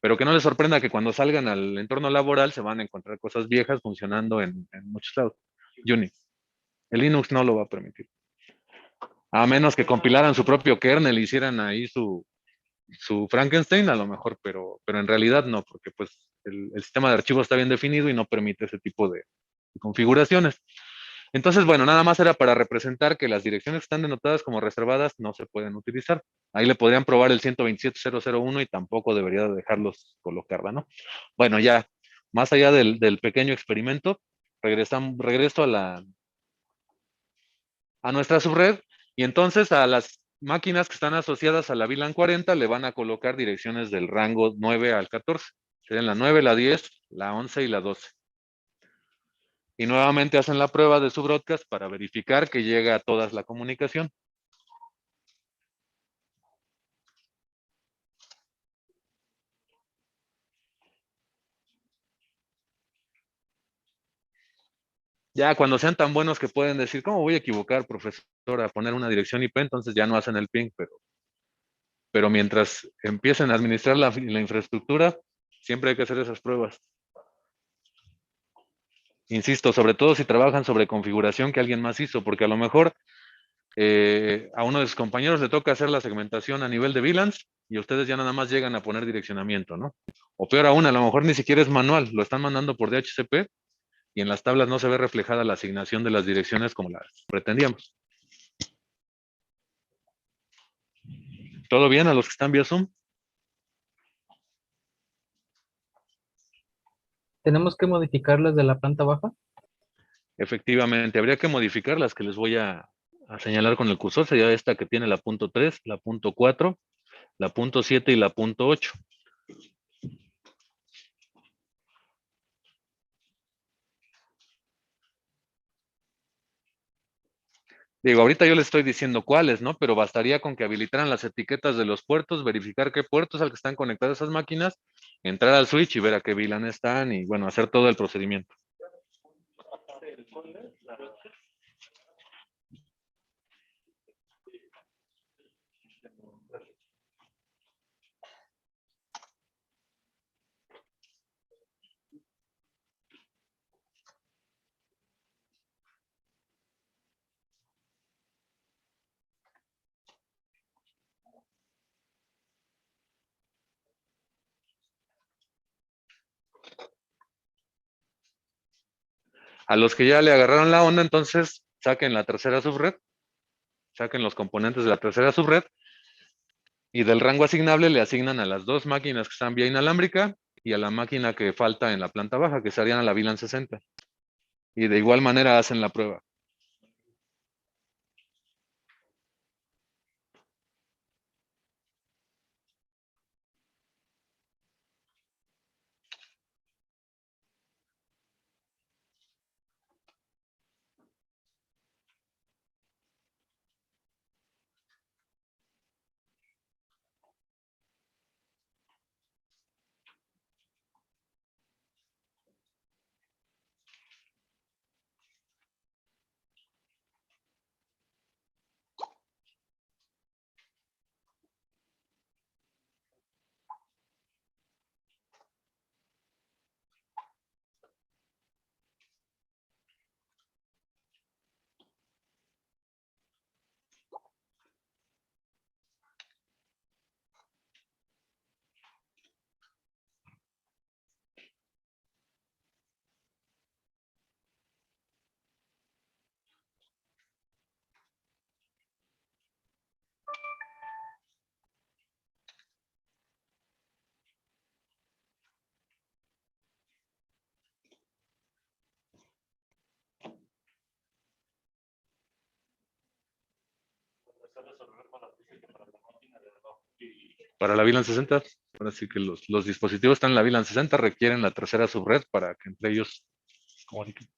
Pero que no les sorprenda que cuando salgan al entorno laboral se van a encontrar cosas viejas funcionando en muchos lados. Unix. El Linux no lo va a permitir. A menos que compilaran su propio kernel y hicieran ahí su Frankenstein, a lo mejor, pero en realidad no, porque pues el sistema de archivos está bien definido y no permite ese tipo de configuraciones. Entonces, bueno, nada más era para representar que las direcciones que están denotadas como reservadas no se pueden utilizar. Ahí le podrían probar el 127.001 y tampoco debería de dejarlos colocarla, ¿no? Bueno, ya, más allá del pequeño experimento, regreso a nuestra subred y entonces a las máquinas que están asociadas a la VLAN 40 le van a colocar direcciones del rango 9 al 14. Serían la 9, la 10, la 11 y la 12. Y nuevamente hacen la prueba de su broadcast para verificar que llega a todas la comunicación. Ya cuando sean tan buenos que pueden decir, ¿cómo voy a equivocar, profesor, a poner una dirección IP? Entonces ya no hacen el ping, pero mientras empiecen a administrar la infraestructura, siempre hay que hacer esas pruebas. Insisto, sobre todo si trabajan sobre configuración que alguien más hizo, porque a lo mejor a uno de sus compañeros le toca hacer la segmentación a nivel de VLANs y ustedes ya nada más llegan a poner direccionamiento, ¿no? O peor aún, a lo mejor ni siquiera es manual, lo están mandando por DHCP y en las tablas no se ve reflejada la asignación de las direcciones como las pretendíamos. ¿Todo bien a los que están vía Zoom? ¿Tenemos que modificarlas de la planta baja? Efectivamente, habría que modificar las que les voy a señalar con el cursor. Sería esta que tiene la punto 3, la punto 4, la punto 7 y la punto 8. Digo, ahorita yo les estoy diciendo cuáles, ¿no? Pero bastaría con que habilitaran las etiquetas de los puertos, verificar qué puertos al que están conectadas esas máquinas, entrar al switch y ver a qué VLAN están y, bueno, hacer todo el procedimiento. A los que ya le agarraron la onda, entonces saquen la tercera subred, saquen los componentes de la tercera subred y del rango asignable le asignan a las dos máquinas que están vía inalámbrica y a la máquina que falta en la planta baja, que serían a la VLAN 60. Y de igual manera hacen la prueba. Para la VLAN 60, ahora sí que los dispositivos están en la VLAN 60, requieren la tercera subred para que entre ellos comuniquen.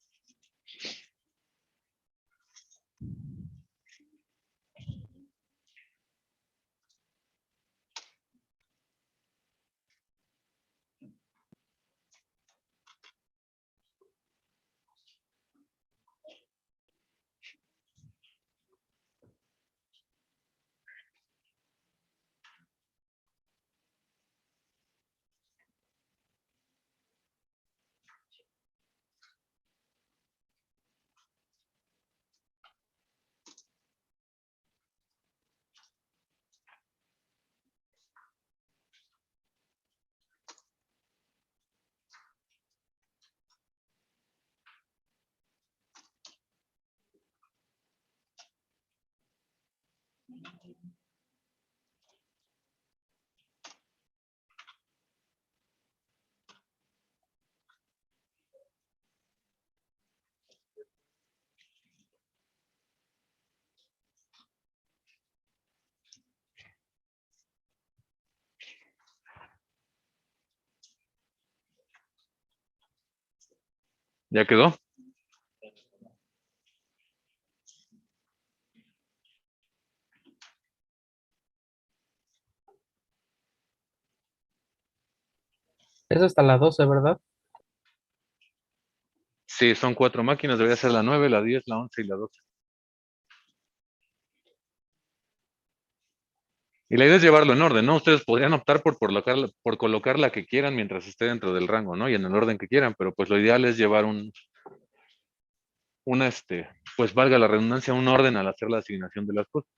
¿Ya quedó? Es hasta la 12, ¿verdad? Sí, son 4 máquinas, debería ser la 9, la 10, la 11 y la 12. Y la idea es llevarlo en orden, ¿no? Ustedes podrían optar por colocar la que quieran mientras esté dentro del rango, ¿no? Y en el orden que quieran, pero pues lo ideal es llevar pues valga la redundancia, un orden al hacer la asignación de las cosas.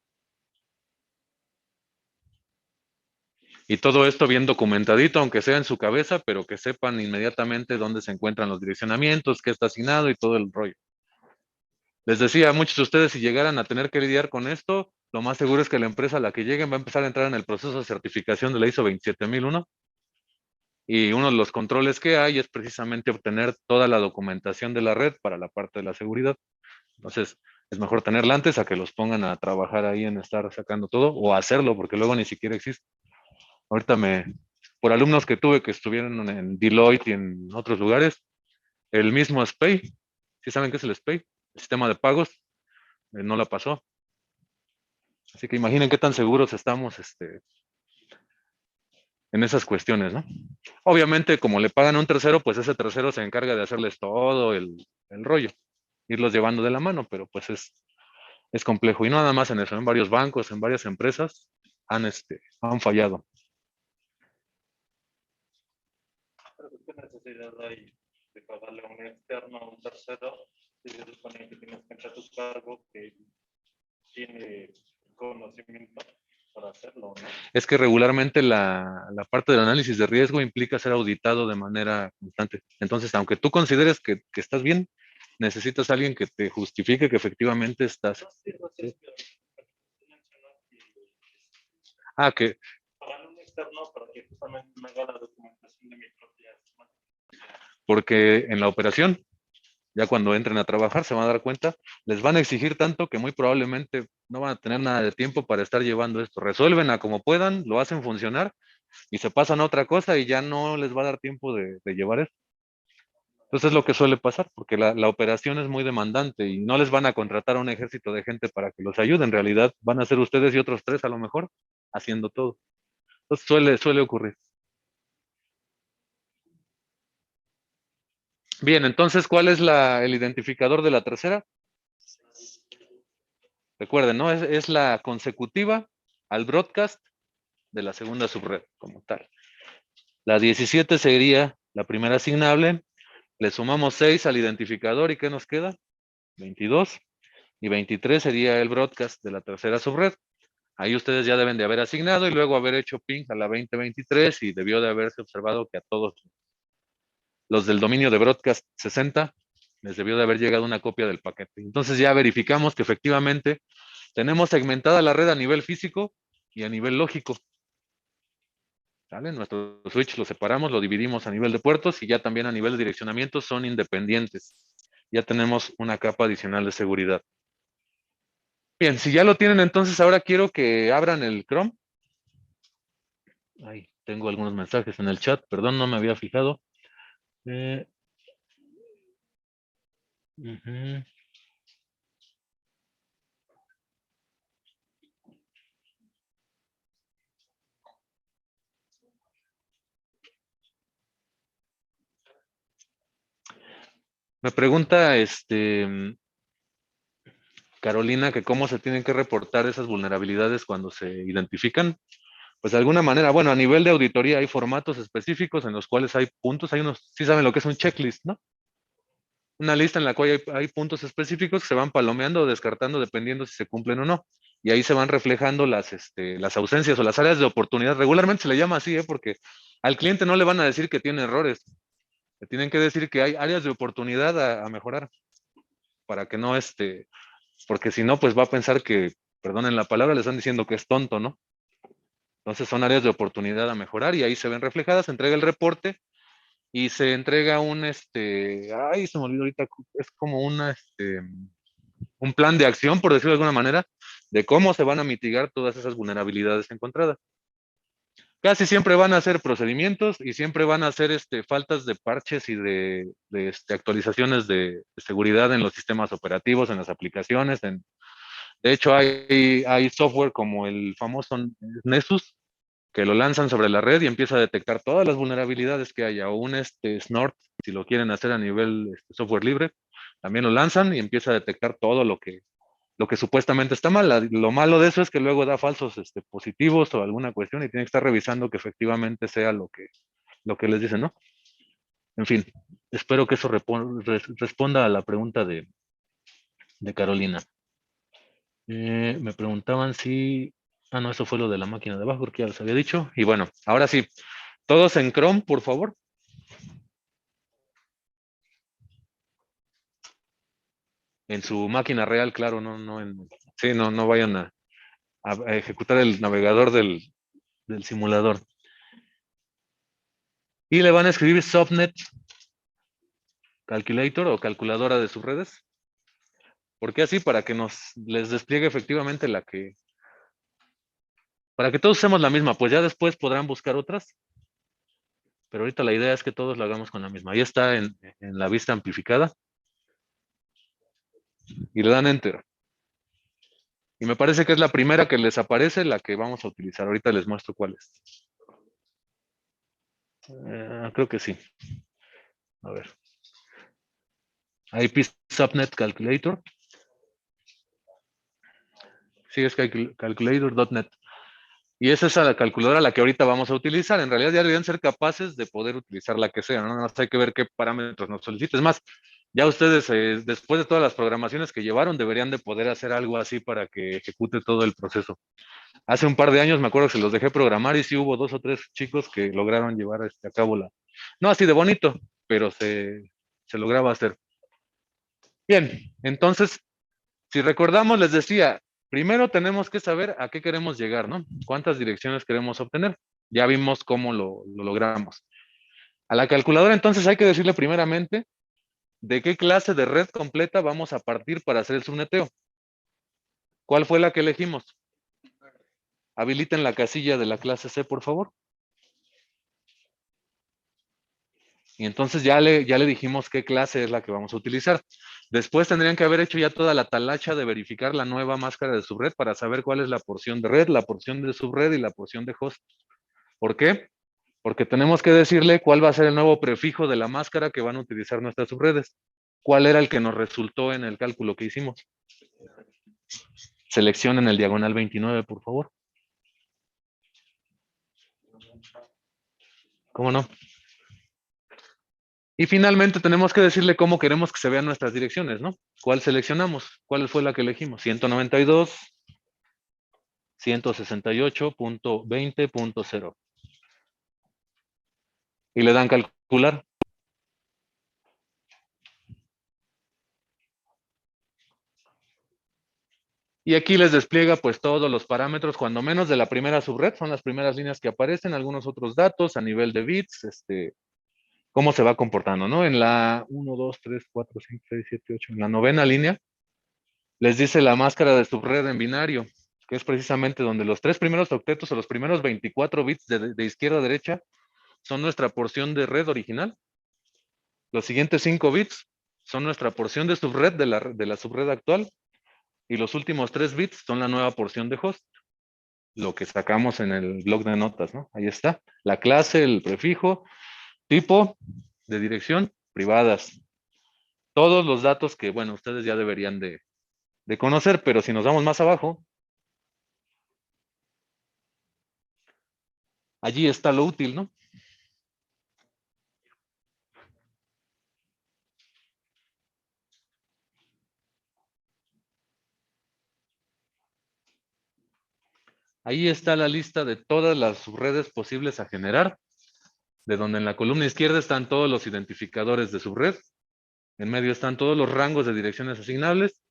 Y todo esto bien documentadito, aunque sea en su cabeza, pero que sepan inmediatamente dónde se encuentran los direccionamientos, qué está asignado y todo el rollo. Les decía a muchos de ustedes, si llegaran a tener que lidiar con esto, lo más seguro es que la empresa a la que lleguen va a empezar a entrar en el proceso de certificación de la ISO 27001. Y uno de los controles que hay es precisamente obtener toda la documentación de la red para la parte de la seguridad. Entonces, es mejor tenerla antes a que los pongan a trabajar ahí en estar sacando todo o hacerlo, porque luego ni siquiera existe. Ahorita por alumnos que tuve que estuvieron en Deloitte y en otros lugares, el mismo SPAY, ¿sí saben qué es el SPAY? El sistema de pagos, no la pasó. Así que imaginen qué tan seguros estamos en esas cuestiones, ¿no? Obviamente, como le pagan a un tercero, pues ese tercero se encarga de hacerles todo el rollo, irlos llevando de la mano, pero pues es complejo. Y no nada más en eso, en varios bancos, en varias empresas han fallado. Pero ¿qué necesidad hay de pagarle a un externo, a un tercero, si se supone que tienes gente a tu cargo que tiene conocimiento para hacerlo, ¿no? Es que regularmente la parte del análisis de riesgo implica ser auditado de manera constante. Entonces, aunque tú consideres que estás bien, necesitas a alguien que te justifique que efectivamente estás. No, sí, no sé, pero tú mencionas que Ah, que pagan un externo para que justamente me haga la documentación de mi propia máquina. porque en la operación, ya cuando entren a trabajar, se van a dar cuenta, les van a exigir tanto que muy probablemente no van a tener nada de tiempo para estar llevando esto. Resuelven a como puedan, lo hacen funcionar y se pasan a otra cosa y ya no les va a dar tiempo de llevar esto. Entonces es lo que suele pasar, porque la operación es muy demandante y no les van a contratar a un ejército de gente para que los ayude. En realidad van a ser ustedes y otros 3 a lo mejor haciendo todo. Entonces suele ocurrir. Bien, entonces, ¿cuál es el identificador de la tercera? Recuerden, ¿no? Es la consecutiva al broadcast de la segunda subred como tal. La 17 sería la primera asignable. Le sumamos 6 al identificador y ¿qué nos queda? 22. Y 23 sería el broadcast de la tercera subred. Ahí ustedes ya deben de haber asignado y luego haber hecho ping a la 2023 y debió de haberse observado que a todos los del dominio de broadcast 60 les debió de haber llegado una copia del paquete. Entonces ya verificamos que efectivamente tenemos segmentada la red a nivel físico y a nivel lógico. ¿Sale? Nuestro switch lo separamos, lo dividimos a nivel de puertos y ya también a nivel de direccionamiento son independientes. Ya tenemos una capa adicional de seguridad. Bien, si ya lo tienen, entonces ahora quiero que abran el Chrome. Ahí tengo algunos mensajes en el chat, perdón, no me había fijado. Uh-huh. Me pregunta Carolina que cómo se tienen que reportar esas vulnerabilidades cuando se identifican. Pues de alguna manera, bueno, a nivel de auditoría hay formatos específicos en los cuales hay puntos, hay unos, sí saben lo que es un checklist, ¿no? Una lista en la cual hay puntos específicos que se van palomeando o descartando dependiendo si se cumplen o no. Y ahí se van reflejando las ausencias o las áreas de oportunidad. Regularmente se le llama así, porque al cliente no le van a decir que tiene errores. Le tienen que decir que hay áreas de oportunidad a mejorar para que no, porque si no, pues va a pensar que perdonen la palabra, le están diciendo que es tonto, ¿no? Entonces son áreas de oportunidad a mejorar y ahí se ven reflejadas, se entrega el reporte y se entrega ay, se me olvidó ahorita, es como un plan de acción, por decirlo de alguna manera, de cómo se van a mitigar todas esas vulnerabilidades encontradas. Casi siempre van a ser procedimientos y siempre van a ser faltas de parches y de actualizaciones de seguridad en los sistemas operativos, en las aplicaciones. De hecho, hay software como el famoso Nessus, que lo lanzan sobre la red y empieza a detectar todas las vulnerabilidades que haya, o un Snort, si lo quieren hacer a nivel software libre, también lo lanzan y empieza a detectar todo lo que supuestamente está mal. Lo malo de eso es que luego da falsos positivos o alguna cuestión y tiene que estar revisando que efectivamente sea lo que les dicen, ¿no? En fin, espero que eso responda a la pregunta de Carolina. Me preguntaban si... Ah, no, eso fue lo de la máquina de abajo, porque ya les había dicho. Y bueno, ahora sí, todos en Chrome, por favor. En su máquina real, claro, sí, no vayan a ejecutar el navegador del simulador. Y le van a escribir Subnet Calculator o calculadora de subredes. ¿Por qué así? Para que les despliegue efectivamente para que todos usemos la misma, pues ya después podrán buscar otras. Pero ahorita la idea es que todos lo hagamos con la misma. Ahí está en la vista amplificada. Y le dan Enter. Y me parece que es la primera que les aparece, la que vamos a utilizar. Ahorita les muestro cuál es. Creo que sí. A ver. IP Subnet Calculator. Sí, es calculator.net. Y esa es la calculadora la que ahorita vamos a utilizar. En realidad ya deberían ser capaces de poder utilizar la que sea, ¿no? Nada más hay que ver qué parámetros nos solicita. Es más, ya ustedes, después de todas las programaciones que llevaron, deberían de poder hacer algo así para que ejecute todo el proceso. Hace un par de años me acuerdo que se los dejé programar y sí hubo 2 o 3 chicos que lograron llevar a cabo no así de bonito, pero se lograba hacer. Bien, entonces, si recordamos, les decía, primero tenemos que saber a qué queremos llegar, ¿no? ¿Cuántas direcciones queremos obtener? Ya vimos cómo lo logramos. A la calculadora, entonces, hay que decirle primeramente de qué clase de red completa vamos a partir para hacer el subneteo. ¿Cuál fue la que elegimos? Habiliten la casilla de la clase C, por favor. Y entonces ya le dijimos qué clase es la que vamos a utilizar. Después tendrían que haber hecho ya toda la talacha de verificar la nueva máscara de subred para saber cuál es la porción de red, la porción de subred y la porción de host. ¿Por qué? Porque tenemos que decirle cuál va a ser el nuevo prefijo de la máscara que van a utilizar nuestras subredes. ¿Cuál era el que nos resultó en el cálculo que hicimos? Seleccionen el diagonal 29, por favor. ¿Cómo no? Y finalmente tenemos que decirle cómo queremos que se vean nuestras direcciones, ¿no? ¿Cuál seleccionamos? ¿Cuál fue la que elegimos? 192, 168.20.0. Y le dan calcular. Y aquí les despliega pues todos los parámetros, cuando menos de la primera subred, son las primeras líneas que aparecen, algunos otros datos a nivel de bits, cómo se va comportando, ¿no? En la 1, 2, 3, 4, 5, 6, 7, 8, en la 9ª línea, les dice la máscara de subred en binario, que es precisamente donde los 3 primeros octetos o los primeros 24 bits de izquierda a derecha son nuestra porción de red original. Los siguientes 5 bits son nuestra porción de subred de la subred actual. Y los últimos 3 bits son la nueva porción de host. Lo que sacamos en el blog de notas, ¿no? Ahí está. La clase, el prefijo, tipo de dirección, privadas. Todos los datos que, bueno, ustedes ya deberían de conocer, pero si nos vamos más abajo, allí está lo útil, ¿no? Ahí está la lista de todas las subredes posibles a generar, de donde en la columna izquierda están todos los identificadores de subred, en medio están todos los rangos de direcciones asignables,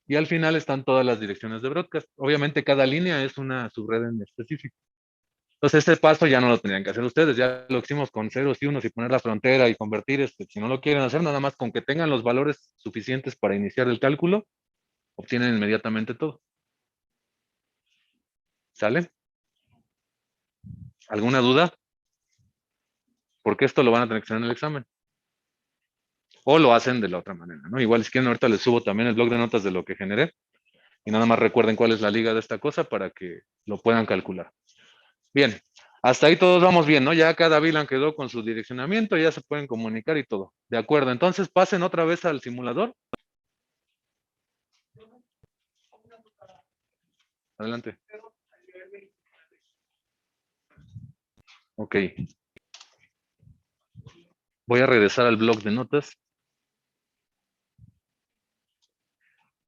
y al final están todas las direcciones de broadcast. Obviamente cada línea es una subred en específico. Entonces este paso ya no lo tendrían que hacer ustedes, ya lo hicimos con ceros y unos y poner la frontera y convertir, si no lo quieren hacer, nada más con que tengan los valores suficientes para iniciar el cálculo, obtienen inmediatamente todo. ¿Sale? ¿Alguna duda? Porque esto lo van a tener que hacer en el examen. O lo hacen de la otra manera, ¿no? Igual si quieren ahorita les subo también el blog de notas de lo que generé. Y nada más recuerden cuál es la liga de esta cosa para que lo puedan calcular. Bien, hasta ahí todos vamos bien, ¿no? Ya cada VLAN quedó con su direccionamiento, ya se pueden comunicar y todo. De acuerdo, entonces pasen otra vez al simulador. Adelante. Ok. Voy a regresar al blog de notas.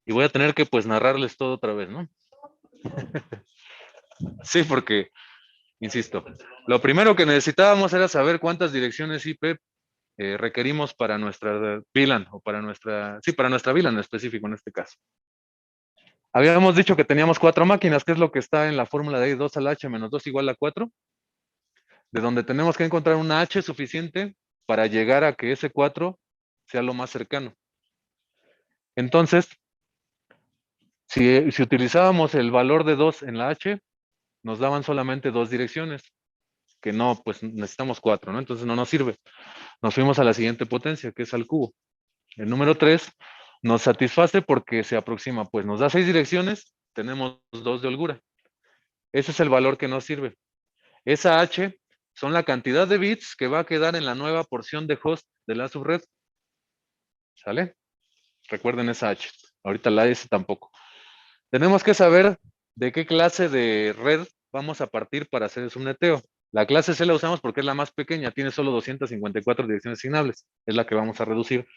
Y voy a tener que pues narrarles todo otra vez, ¿no? Sí, porque, insisto, lo primero que necesitábamos era saber cuántas direcciones IP requerimos para nuestra VLAN o para nuestra, sí, para nuestra VLAN en específico en este caso. Habíamos dicho que teníamos 4 máquinas, que es lo que está en la fórmula de ahí, 2 al H menos 2 igual a 4, de donde tenemos que encontrar una H suficiente para llegar a que ese 4 sea lo más cercano. Entonces, si utilizábamos el valor de 2 en la H, nos daban solamente 2 direcciones, que no, pues necesitamos 4, ¿no? Entonces no nos sirve. Nos fuimos a la siguiente potencia, que es al cubo. El número 3 nos satisface porque se aproxima, pues nos da 6 direcciones, tenemos 2 de holgura. Ese es el valor que nos sirve. Esa H son la cantidad de bits que va a quedar en la nueva porción de host de la subred. ¿Sale? Recuerden esa H. Ahorita la S tampoco. Tenemos que saber de qué clase de red vamos a partir para hacer el subneteo. La clase C la usamos porque es la más pequeña, tiene solo 254 direcciones asignables. Es la que vamos a reducir.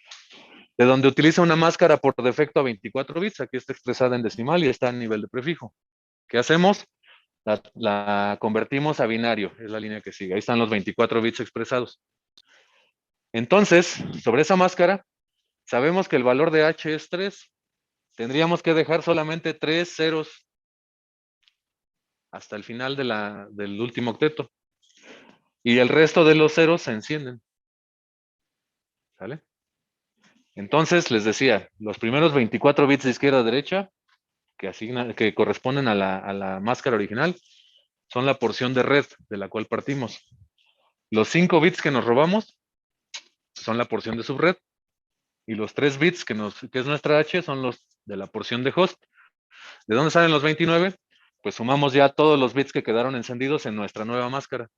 De donde utiliza una máscara por defecto a 24 bits. Aquí está expresada en decimal y está a nivel de prefijo. ¿Qué hacemos? La convertimos a binario, es la línea que sigue. Ahí están los 24 bits expresados. Entonces, sobre esa máscara, sabemos que el valor de H es 3. Tendríamos que dejar solamente 3 ceros hasta el final del último octeto. Y el resto de los ceros se encienden. ¿Sale? Entonces, les decía, los primeros 24 bits de izquierda a derecha, que corresponden a la máscara original, son la porción de red de la cual partimos. Los 5 bits que nos robamos son la porción de subred. Y los 3 bits que es nuestra H son los de la porción de host. ¿De dónde salen los 29? Pues sumamos ya todos los bits que quedaron encendidos en nuestra nueva máscara.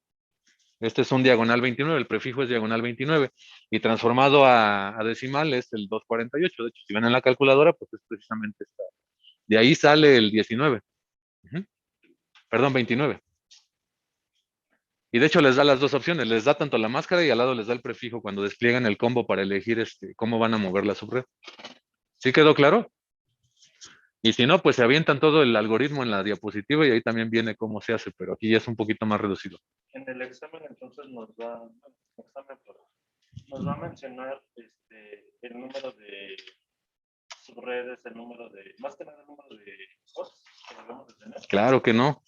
Este es un diagonal 29, el prefijo es diagonal 29. Y transformado a decimal es el 248. De hecho, si ven en la calculadora, pues es precisamente esta. De ahí sale el 19. Perdón, 29. Y de hecho les da las dos opciones, les da tanto la máscara y al lado les da el prefijo cuando despliegan el combo para elegir cómo van a mover la subred. ¿Sí quedó claro? Y si no, pues se avientan todo el algoritmo en la diapositiva y ahí también viene cómo se hace, pero aquí ya es un poquito más reducido. En el examen entonces nos va a mencionar el número de subredes, el número de, más que nada el número de hosts que debemos de tener. Claro que no.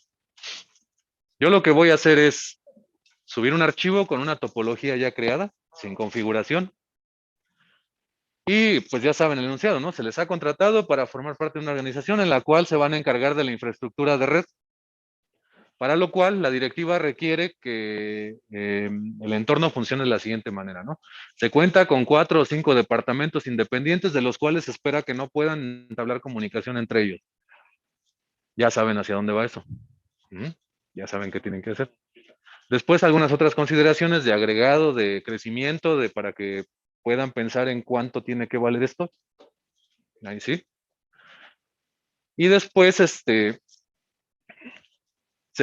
Yo lo que voy a hacer es subir un archivo con una topología ya creada, sin configuración. Y pues ya saben el enunciado, ¿no? Se les ha contratado para formar parte de una organización en la cual se van a encargar de la infraestructura de red. Para lo cual la directiva requiere que el entorno funcione de la siguiente manera, ¿no? Se cuenta con 4 o 5 departamentos independientes de los cuales se espera que no puedan entablar comunicación entre ellos. Ya saben hacia dónde va eso. Ya saben qué tienen que hacer. Después algunas otras consideraciones de agregado, de crecimiento, para que puedan pensar en cuánto tiene que valer esto. Ahí sí. Y después, se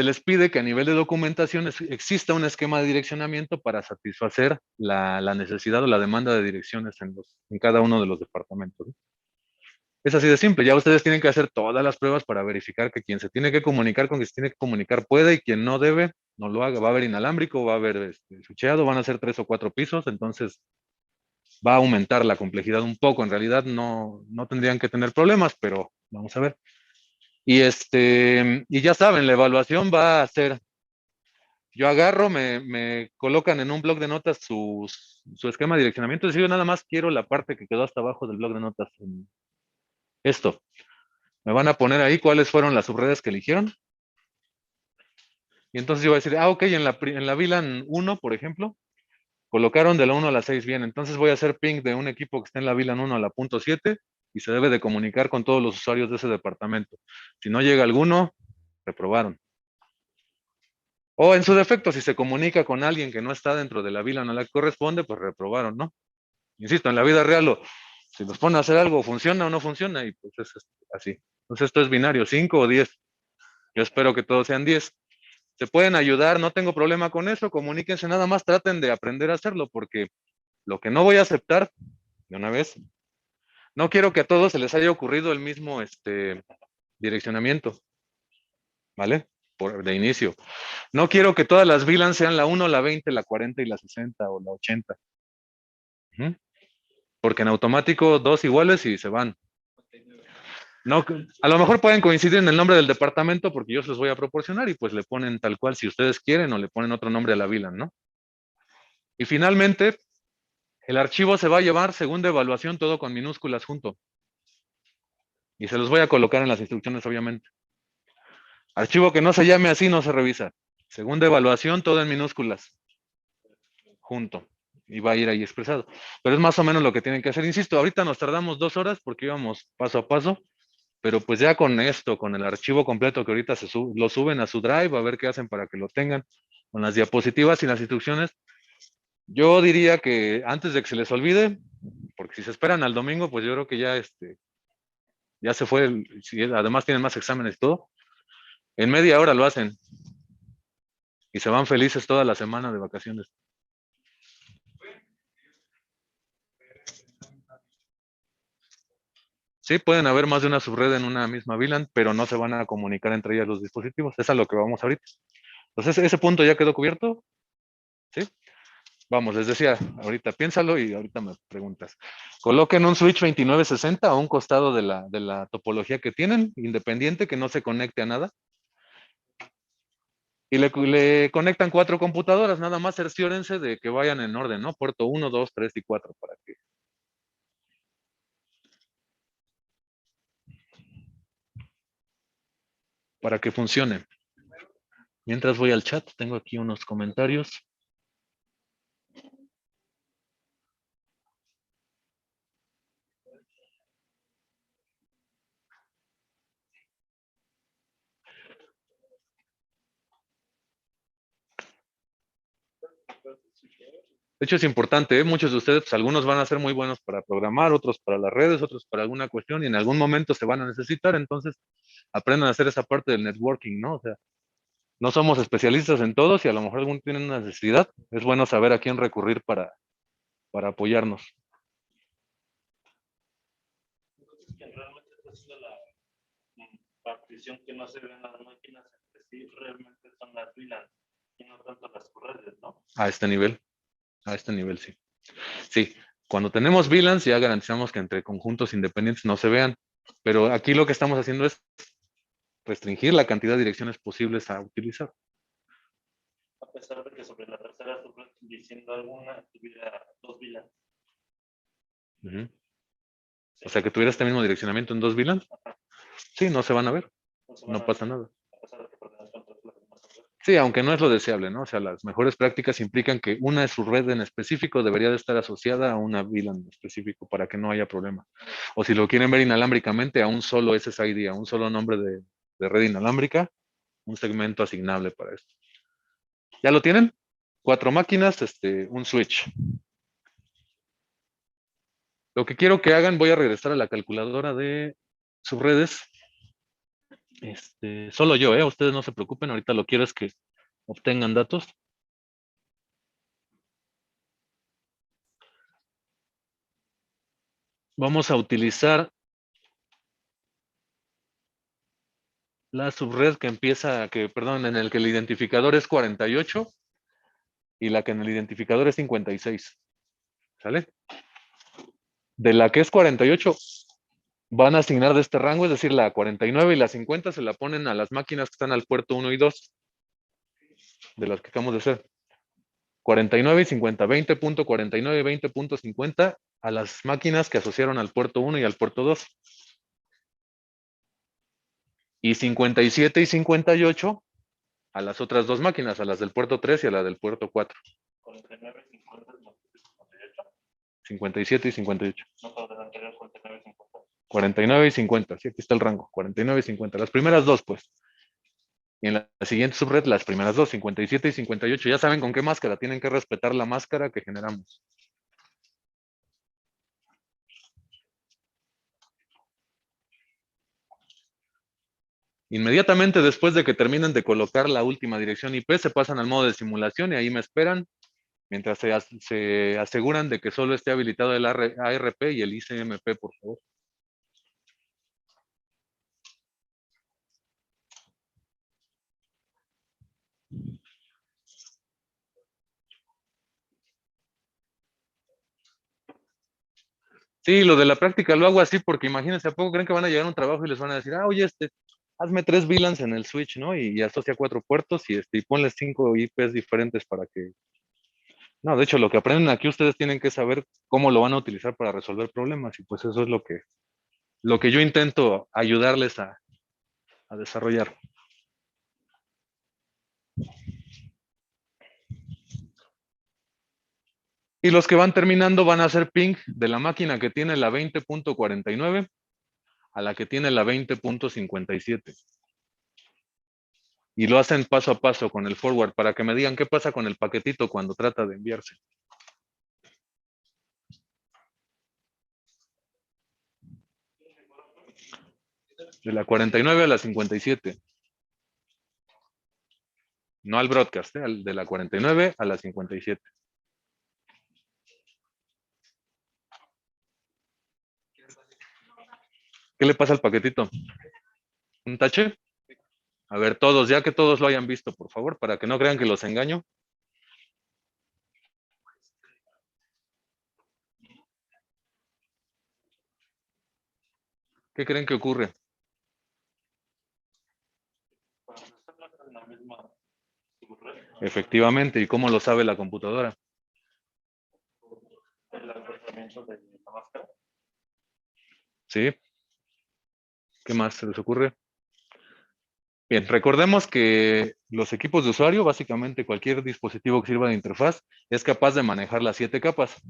les pide que a nivel de documentación exista un esquema de direccionamiento para satisfacer la necesidad o la demanda de direcciones en cada uno de los departamentos, ¿no? Es así de simple. Ya ustedes tienen que hacer todas las pruebas para verificar que quien se tiene que comunicar con quien se tiene que comunicar puede y quien no debe, no lo haga. Va a haber inalámbrico, va a haber switcheado, van a ser 3 o 4 pisos, entonces va a aumentar la complejidad un poco. En realidad no tendrían que tener problemas, pero vamos a ver. Y ya saben, la evaluación va a ser, yo agarro, me colocan en un bloc de notas su esquema de direccionamiento, es decir, yo nada más quiero la parte que quedó hasta abajo del bloc de notas. Esto. Me van a poner ahí cuáles fueron las subredes que eligieron. Y entonces yo voy a decir, ok, en la VLAN 1, por ejemplo, colocaron de la 1 a la 6 bien. Entonces voy a hacer ping de un equipo que está en la VLAN 1 a la punto 7 y se debe de comunicar con todos los usuarios de ese departamento. Si no llega alguno, reprobaron. O en su defecto, si se comunica con alguien que no está dentro de la VLAN a la que corresponde, pues reprobaron, ¿no? Insisto, en la vida real, si nos ponen a hacer algo, funciona o no funciona, y pues es así. Entonces esto es binario, 5 o 10. Yo espero que todos sean 10. Se pueden ayudar, no tengo problema con eso, comuníquense, nada más traten de aprender a hacerlo, porque lo que no voy a aceptar, de una vez, no quiero que a todos se les haya ocurrido el mismo direccionamiento, ¿vale? De inicio. No quiero que todas las VLANs sean la 1, la 20, la 40 y la 60 o la 80. Porque en automático dos iguales y se van. No, a lo mejor pueden coincidir en el nombre del departamento porque yo se los voy a proporcionar y pues le ponen tal cual si ustedes quieren o le ponen otro nombre a la VLAN, ¿no? Y finalmente, el archivo se va a llevar segunda evaluación todo con minúsculas junto. Y se los voy a colocar en las instrucciones, obviamente. Archivo que no se llame así no se revisa. Segunda evaluación todo en minúsculas. Junto. Y va a ir ahí expresado. Pero es más o menos lo que tienen que hacer. Insisto, ahorita nos tardamos 2 horas porque íbamos paso a paso. Pero pues ya con esto, con el archivo completo que ahorita lo suben a su drive, a ver qué hacen para que lo tengan, con las diapositivas y las instrucciones, yo diría que antes de que se les olvide, porque si se esperan al domingo, pues yo creo que ya se fue, además tienen más exámenes y todo, en media hora lo hacen y se van felices toda la semana de vacaciones. Sí, pueden haber más de una subred en una misma VLAN, pero no se van a comunicar entre ellas los dispositivos. Es a lo que vamos ahorita. Entonces, ese punto ya quedó cubierto. ¿Sí? Vamos, les decía, ahorita piénsalo y ahorita me preguntas. Coloquen un switch 2960 a un costado de la topología que tienen, independiente, que no se conecte a nada. Y le conectan 4 computadoras, nada más cerciórense de que vayan en orden, ¿no? Puerto 1, 2, 3 y 4 para que funcione. Mientras voy al chat, tengo aquí unos comentarios. De hecho, es importante, ¿eh? Muchos de ustedes, pues, algunos van a ser muy buenos para programar, otros para las redes, otros para alguna cuestión, y en algún momento se van a necesitar, entonces aprendan a hacer esa parte del networking, ¿no? O sea, no somos especialistas en todos y a lo mejor algunos tienen una necesidad. Es bueno saber a quién recurrir para apoyarnos. Que realmente está haciendo la partición que no se ven las máquinas entre sí, realmente son las VLANs y no tanto las redes, ¿no? A este nivel sí. Sí, cuando tenemos VLANs ya garantizamos que entre conjuntos independientes no se vean, pero aquí lo que estamos haciendo es restringir la cantidad de direcciones posibles a utilizar. A pesar de que sobre la tercera subred diciendo alguna tuviera 2 VLANs. O sea, que tuviera este mismo direccionamiento en 2 VLANs. Sí, no se van a ver. No pasa nada. Sí, aunque no es lo deseable, ¿no? O sea, las mejores prácticas implican que una subred en específico debería de estar asociada a una VLAN en específico para que no haya problema. O si lo quieren ver inalámbricamente, a un solo SSID, a un solo nombre de red inalámbrica, un segmento asignable para esto. ¿Ya lo tienen? 4 máquinas, un switch. Lo que quiero que hagan, voy a regresar a la calculadora de subredes. Solo yo, ustedes no se preocupen, ahorita lo quiero es que obtengan datos. Vamos a utilizar la subred que empieza, en el que el identificador es 48 y la que en el identificador es 56. ¿Sale? De la que es 48, van a asignar de este rango, es decir, la 49 y la 50 se la ponen a las máquinas que están al puerto 1 y 2, de las que acabamos de hacer. 49 y 50, 20.49 y 20.50 a las máquinas que asociaron al puerto 1 y al puerto 2. Y 57 y 58 a las otras dos máquinas, a las del puerto 3 y a la del puerto 4. 49, 50, 58. 57 y 58. No, para el anterior 49, 50. 49 y 50, sí, aquí está el rango, 49 y 50. Las primeras dos, pues. Y en la siguiente subred, las primeras dos, 57 y 58. Ya saben con qué máscara, tienen que respetar la máscara que generamos. Inmediatamente después de que terminen de colocar la última dirección IP, se pasan al modo de simulación y ahí me esperan mientras se aseguran de que solo esté habilitado el ARP y el ICMP, por favor. Sí, lo de la práctica lo hago así porque imagínense, ¿a poco creen que van a llegar a un trabajo y les van a decir, oye, hazme 3 VLANs en el switch, ¿no? Y asocia 4 puertos y ponle 5 IPs diferentes para que... No, de hecho, lo que aprenden aquí ustedes tienen que saber cómo lo van a utilizar para resolver problemas y pues eso es lo que yo intento ayudarles a desarrollar. Y los que van terminando van a hacer ping de la máquina que tiene la 20.49 a la que tiene la 20.57. Y lo hacen paso a paso con el forward para que me digan qué pasa con el paquetito cuando trata de enviarse. De la 49 a la 57. No al broadcast, de la 49 a la 57. ¿Qué le pasa al paquetito? ¿Un tache? A ver, todos, ya que todos lo hayan visto, por favor, para que no crean que los engaño. ¿Qué creen que ocurre? Cuando están en la misma subred, Efectivamente, ¿y cómo lo sabe la computadora? el acercamiento de la máscara. ¿Sí? ¿Qué más se les ocurre? Bien, recordemos que los equipos de usuario, básicamente cualquier dispositivo que sirva de interfaz, es capaz de manejar las 7 capas,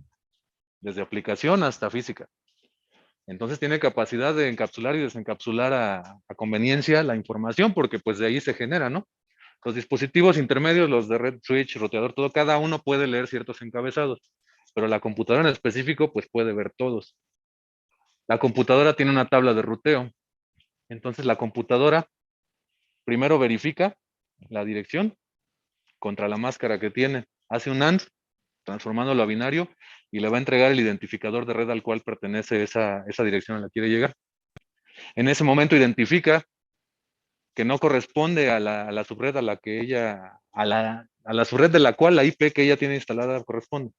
desde aplicación hasta física. Entonces tiene capacidad de encapsular y desencapsular a conveniencia la información, porque pues de ahí se genera, ¿no? Los dispositivos intermedios, los de red switch, roteador, todo, cada uno puede leer ciertos encabezados, pero la computadora en específico pues puede ver todos. La computadora tiene una tabla de ruteo. Entonces la computadora primero verifica la dirección contra la máscara que tiene. Hace un AND, transformándolo a binario, y le va a entregar el identificador de red al cual pertenece esa dirección a la que quiere llegar. En ese momento identifica que no corresponde a la subred a la que ella, a la subred de la cual la IP que ella tiene instalada corresponde.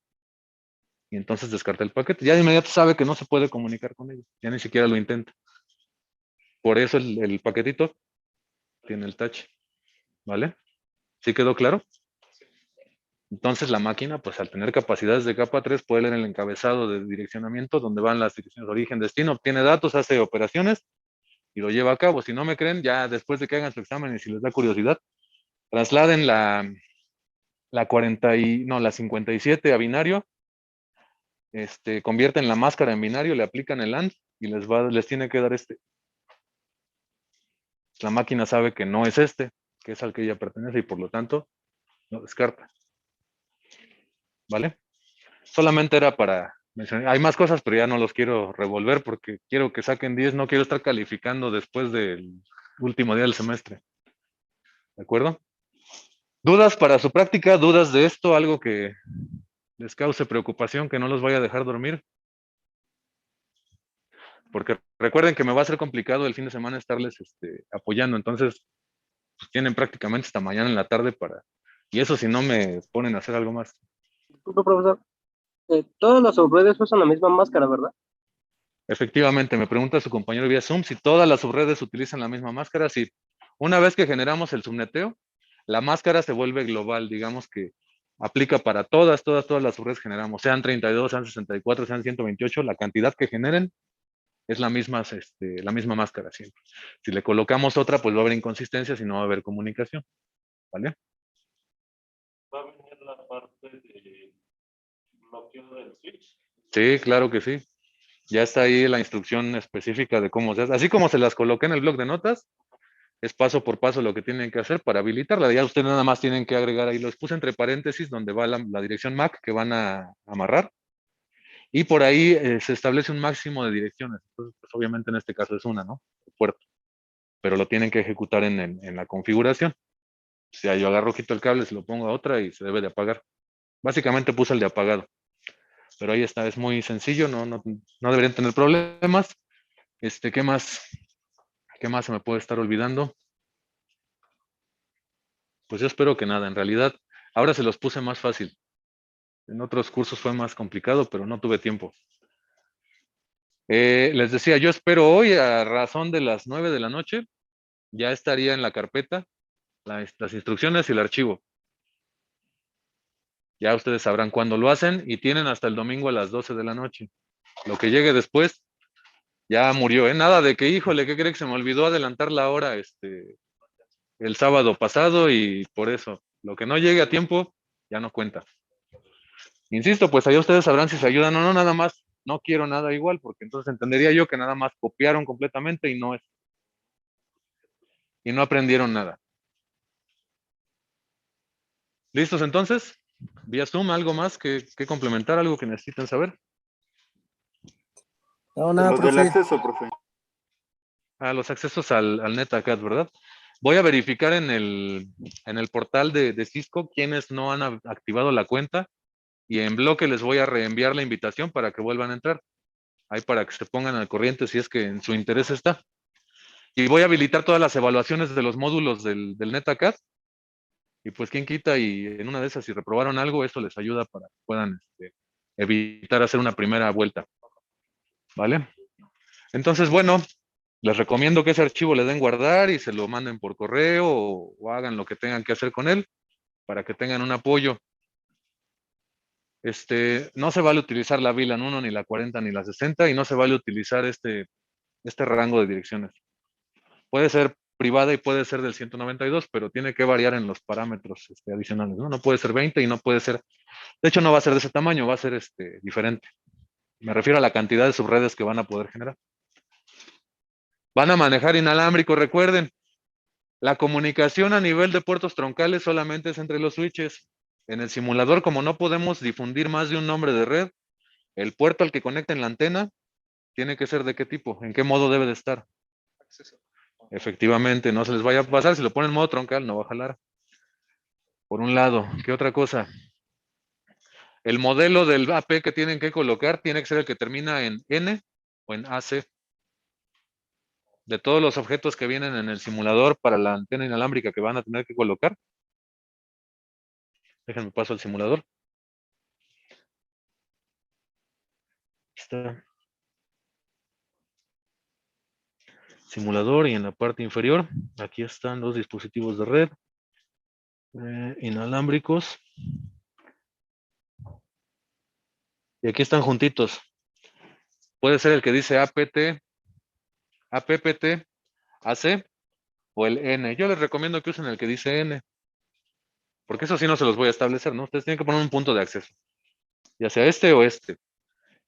Y entonces descarta el paquete. Ya de inmediato sabe que no se puede comunicar con ella. Ya ni siquiera lo intenta. Por eso el paquetito tiene el touch. ¿Vale? ¿Sí quedó claro? Entonces la máquina, pues al tener capacidades de capa 3, puede leer el encabezado de direccionamiento donde van las direcciones de origen, destino, obtiene datos, hace operaciones y lo lleva a cabo. Si no me creen, ya después de que hagan su examen y si les da curiosidad, trasladen la 57 a binario, convierten la máscara en binario, le aplican el AND y les tiene que dar este. La máquina sabe que no es que es al que ella pertenece y por lo tanto lo descarta. ¿Vale? Solamente era para mencionar. Hay más cosas, pero ya no los quiero revolver porque quiero que saquen 10. No quiero estar calificando después del último día del semestre. ¿De acuerdo? ¿Dudas para su práctica? ¿Dudas de esto? ¿Algo que les cause preocupación, que no los vaya a dejar dormir? Porque recuerden que me va a ser complicado el fin de semana estarles apoyando. Entonces, pues, tienen prácticamente hasta mañana en la tarde para... Y eso si no me ponen a hacer algo más. Disculpe, profesor. Todas las subredes usan la misma máscara, ¿verdad? Efectivamente, me pregunta su compañero vía Zoom si todas las subredes utilizan la misma máscara. Sí, una vez que generamos el subneteo, la máscara se vuelve global, digamos que aplica para todas las subredes que generamos, sean 32, sean 64, sean 128, la cantidad que generen es la misma máscara siempre. Si le colocamos otra, pues va a haber inconsistencias y no va a haber comunicación, ¿vale? Va a venir la parte de bloqueo del switch. Sí, claro que sí. Ya está ahí la instrucción específica de cómo se hace. Así como se las coloqué en el blog de notas, es paso por paso lo que tienen que hacer para habilitarla. Ya ustedes nada más tienen que agregar ahí, los puse entre paréntesis donde va la dirección MAC que van a amarrar. Y por ahí se establece un máximo de direcciones. Entonces, pues, obviamente en este caso es una, ¿no? El puerto. Pero lo tienen que ejecutar en la configuración. O sea, yo agarro, quito el cable, se lo pongo a otra y se debe de apagar. Básicamente puse el de apagado. Pero ahí está, es muy sencillo, no deberían tener problemas. ¿Qué más? ¿Qué más se me puede estar olvidando? Pues yo espero que nada, en realidad, ahora se los puse más fácil. En otros cursos fue más complicado, pero no tuve tiempo. Les decía, yo espero hoy a razón de las 9 de la noche, ya estaría en la carpeta las instrucciones y el archivo. Ya ustedes sabrán cuándo lo hacen y tienen hasta el domingo a las 12 de la noche. Lo que llegue después ya murió, ¿eh? Nada de que, híjole, ¿qué cree que se me olvidó adelantar la hora el sábado pasado y por eso? Lo que no llegue a tiempo ya no cuenta. Insisto, pues allá ustedes sabrán si se ayudan o no, nada más. No quiero nada igual, porque entonces entendería yo que nada más copiaron completamente y no aprendieron nada. ¿Listos entonces? Vía Zoom, ¿algo más que complementar, algo que necesiten saber? No, nada, Lo del profe. acceso, profe. Los accesos al NetAcad, ¿verdad? Voy a verificar en el portal de Cisco quienes no han activado la cuenta y en bloque les voy a reenviar la invitación para que vuelvan a entrar. Ahí para que se pongan al corriente si es que en su interés está. Y voy a habilitar todas las evaluaciones de los módulos del NetAcad. Y pues quién quita y en una de esas si reprobaron algo, eso les ayuda para que puedan evitar hacer una primera vuelta. ¿Vale? Entonces, bueno, les recomiendo que ese archivo le den guardar y se lo manden por correo o hagan lo que tengan que hacer con él para que tengan un apoyo. No se vale utilizar la VLAN 1, ni la 40, ni la 60 y no se vale utilizar este rango de direcciones. Puede ser privada y puede ser del 192, pero tiene que variar en los parámetros adicionales, ¿no? No puede ser 20 y no puede ser, de hecho no va a ser de ese tamaño, va a ser diferente. Me refiero a la cantidad de subredes que van a poder generar. Van a manejar inalámbrico, recuerden, la comunicación a nivel de puertos troncales solamente es entre los switches. En el simulador, como no podemos difundir más de un nombre de red, el puerto al que conecten la antena tiene que ser de qué tipo, en qué modo debe de estar. Efectivamente, no se les vaya a pasar, si lo ponen en modo troncal no va a jalar. Por un lado, ¿qué otra cosa? El modelo del AP que tienen que colocar tiene que ser el que termina en N o en AC. De todos los objetos que vienen en el simulador para la antena inalámbrica que van a tener que colocar. Déjenme paso al simulador. Está. Simulador y en la parte inferior, aquí están los dispositivos de red inalámbricos. Y aquí están juntitos. Puede ser el que dice APT, APPT, AC o el N. Yo les recomiendo que usen el que dice N. Porque eso sí no se los voy a establecer, ¿no? Ustedes tienen que poner un punto de acceso. Ya sea este o este.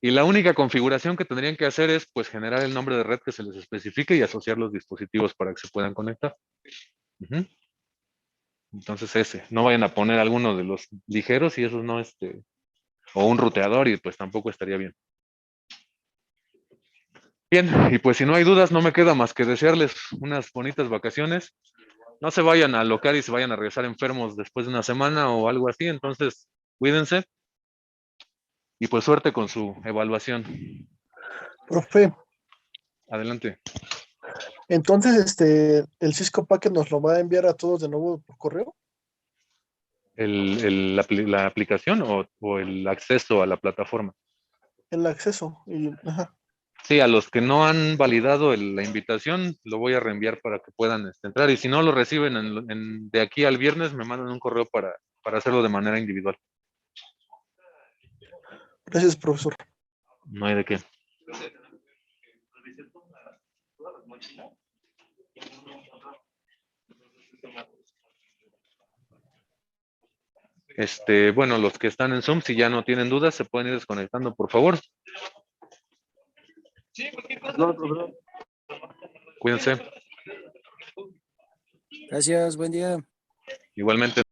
Y la única configuración que tendrían que hacer es pues generar el nombre de red que se les especifique y asociar los dispositivos para que se puedan conectar. Entonces ese, no vayan a poner alguno de los ligeros y esos no, o un ruteador y pues tampoco estaría bien. Bien, y pues si no hay dudas, no me queda más que desearles unas bonitas vacaciones. No se vayan a alocar y se vayan a regresar enfermos después de una semana o algo así, entonces cuídense y pues suerte con su evaluación. Profe, Adelante. entonces, el Cisco Packet nos lo va a enviar a todos de nuevo por correo. ¿La aplicación o el acceso a la plataforma? El acceso. Ajá. Sí, a los que no han validado la invitación, lo voy a reenviar para que puedan entrar. Y si no lo reciben de aquí al viernes, me mandan un correo para hacerlo de manera individual. Gracias, profesor. No hay de qué. Bueno, los que están en Zoom, si ya no tienen dudas, se pueden ir desconectando, por favor. Cuídense. Gracias, buen día. Igualmente.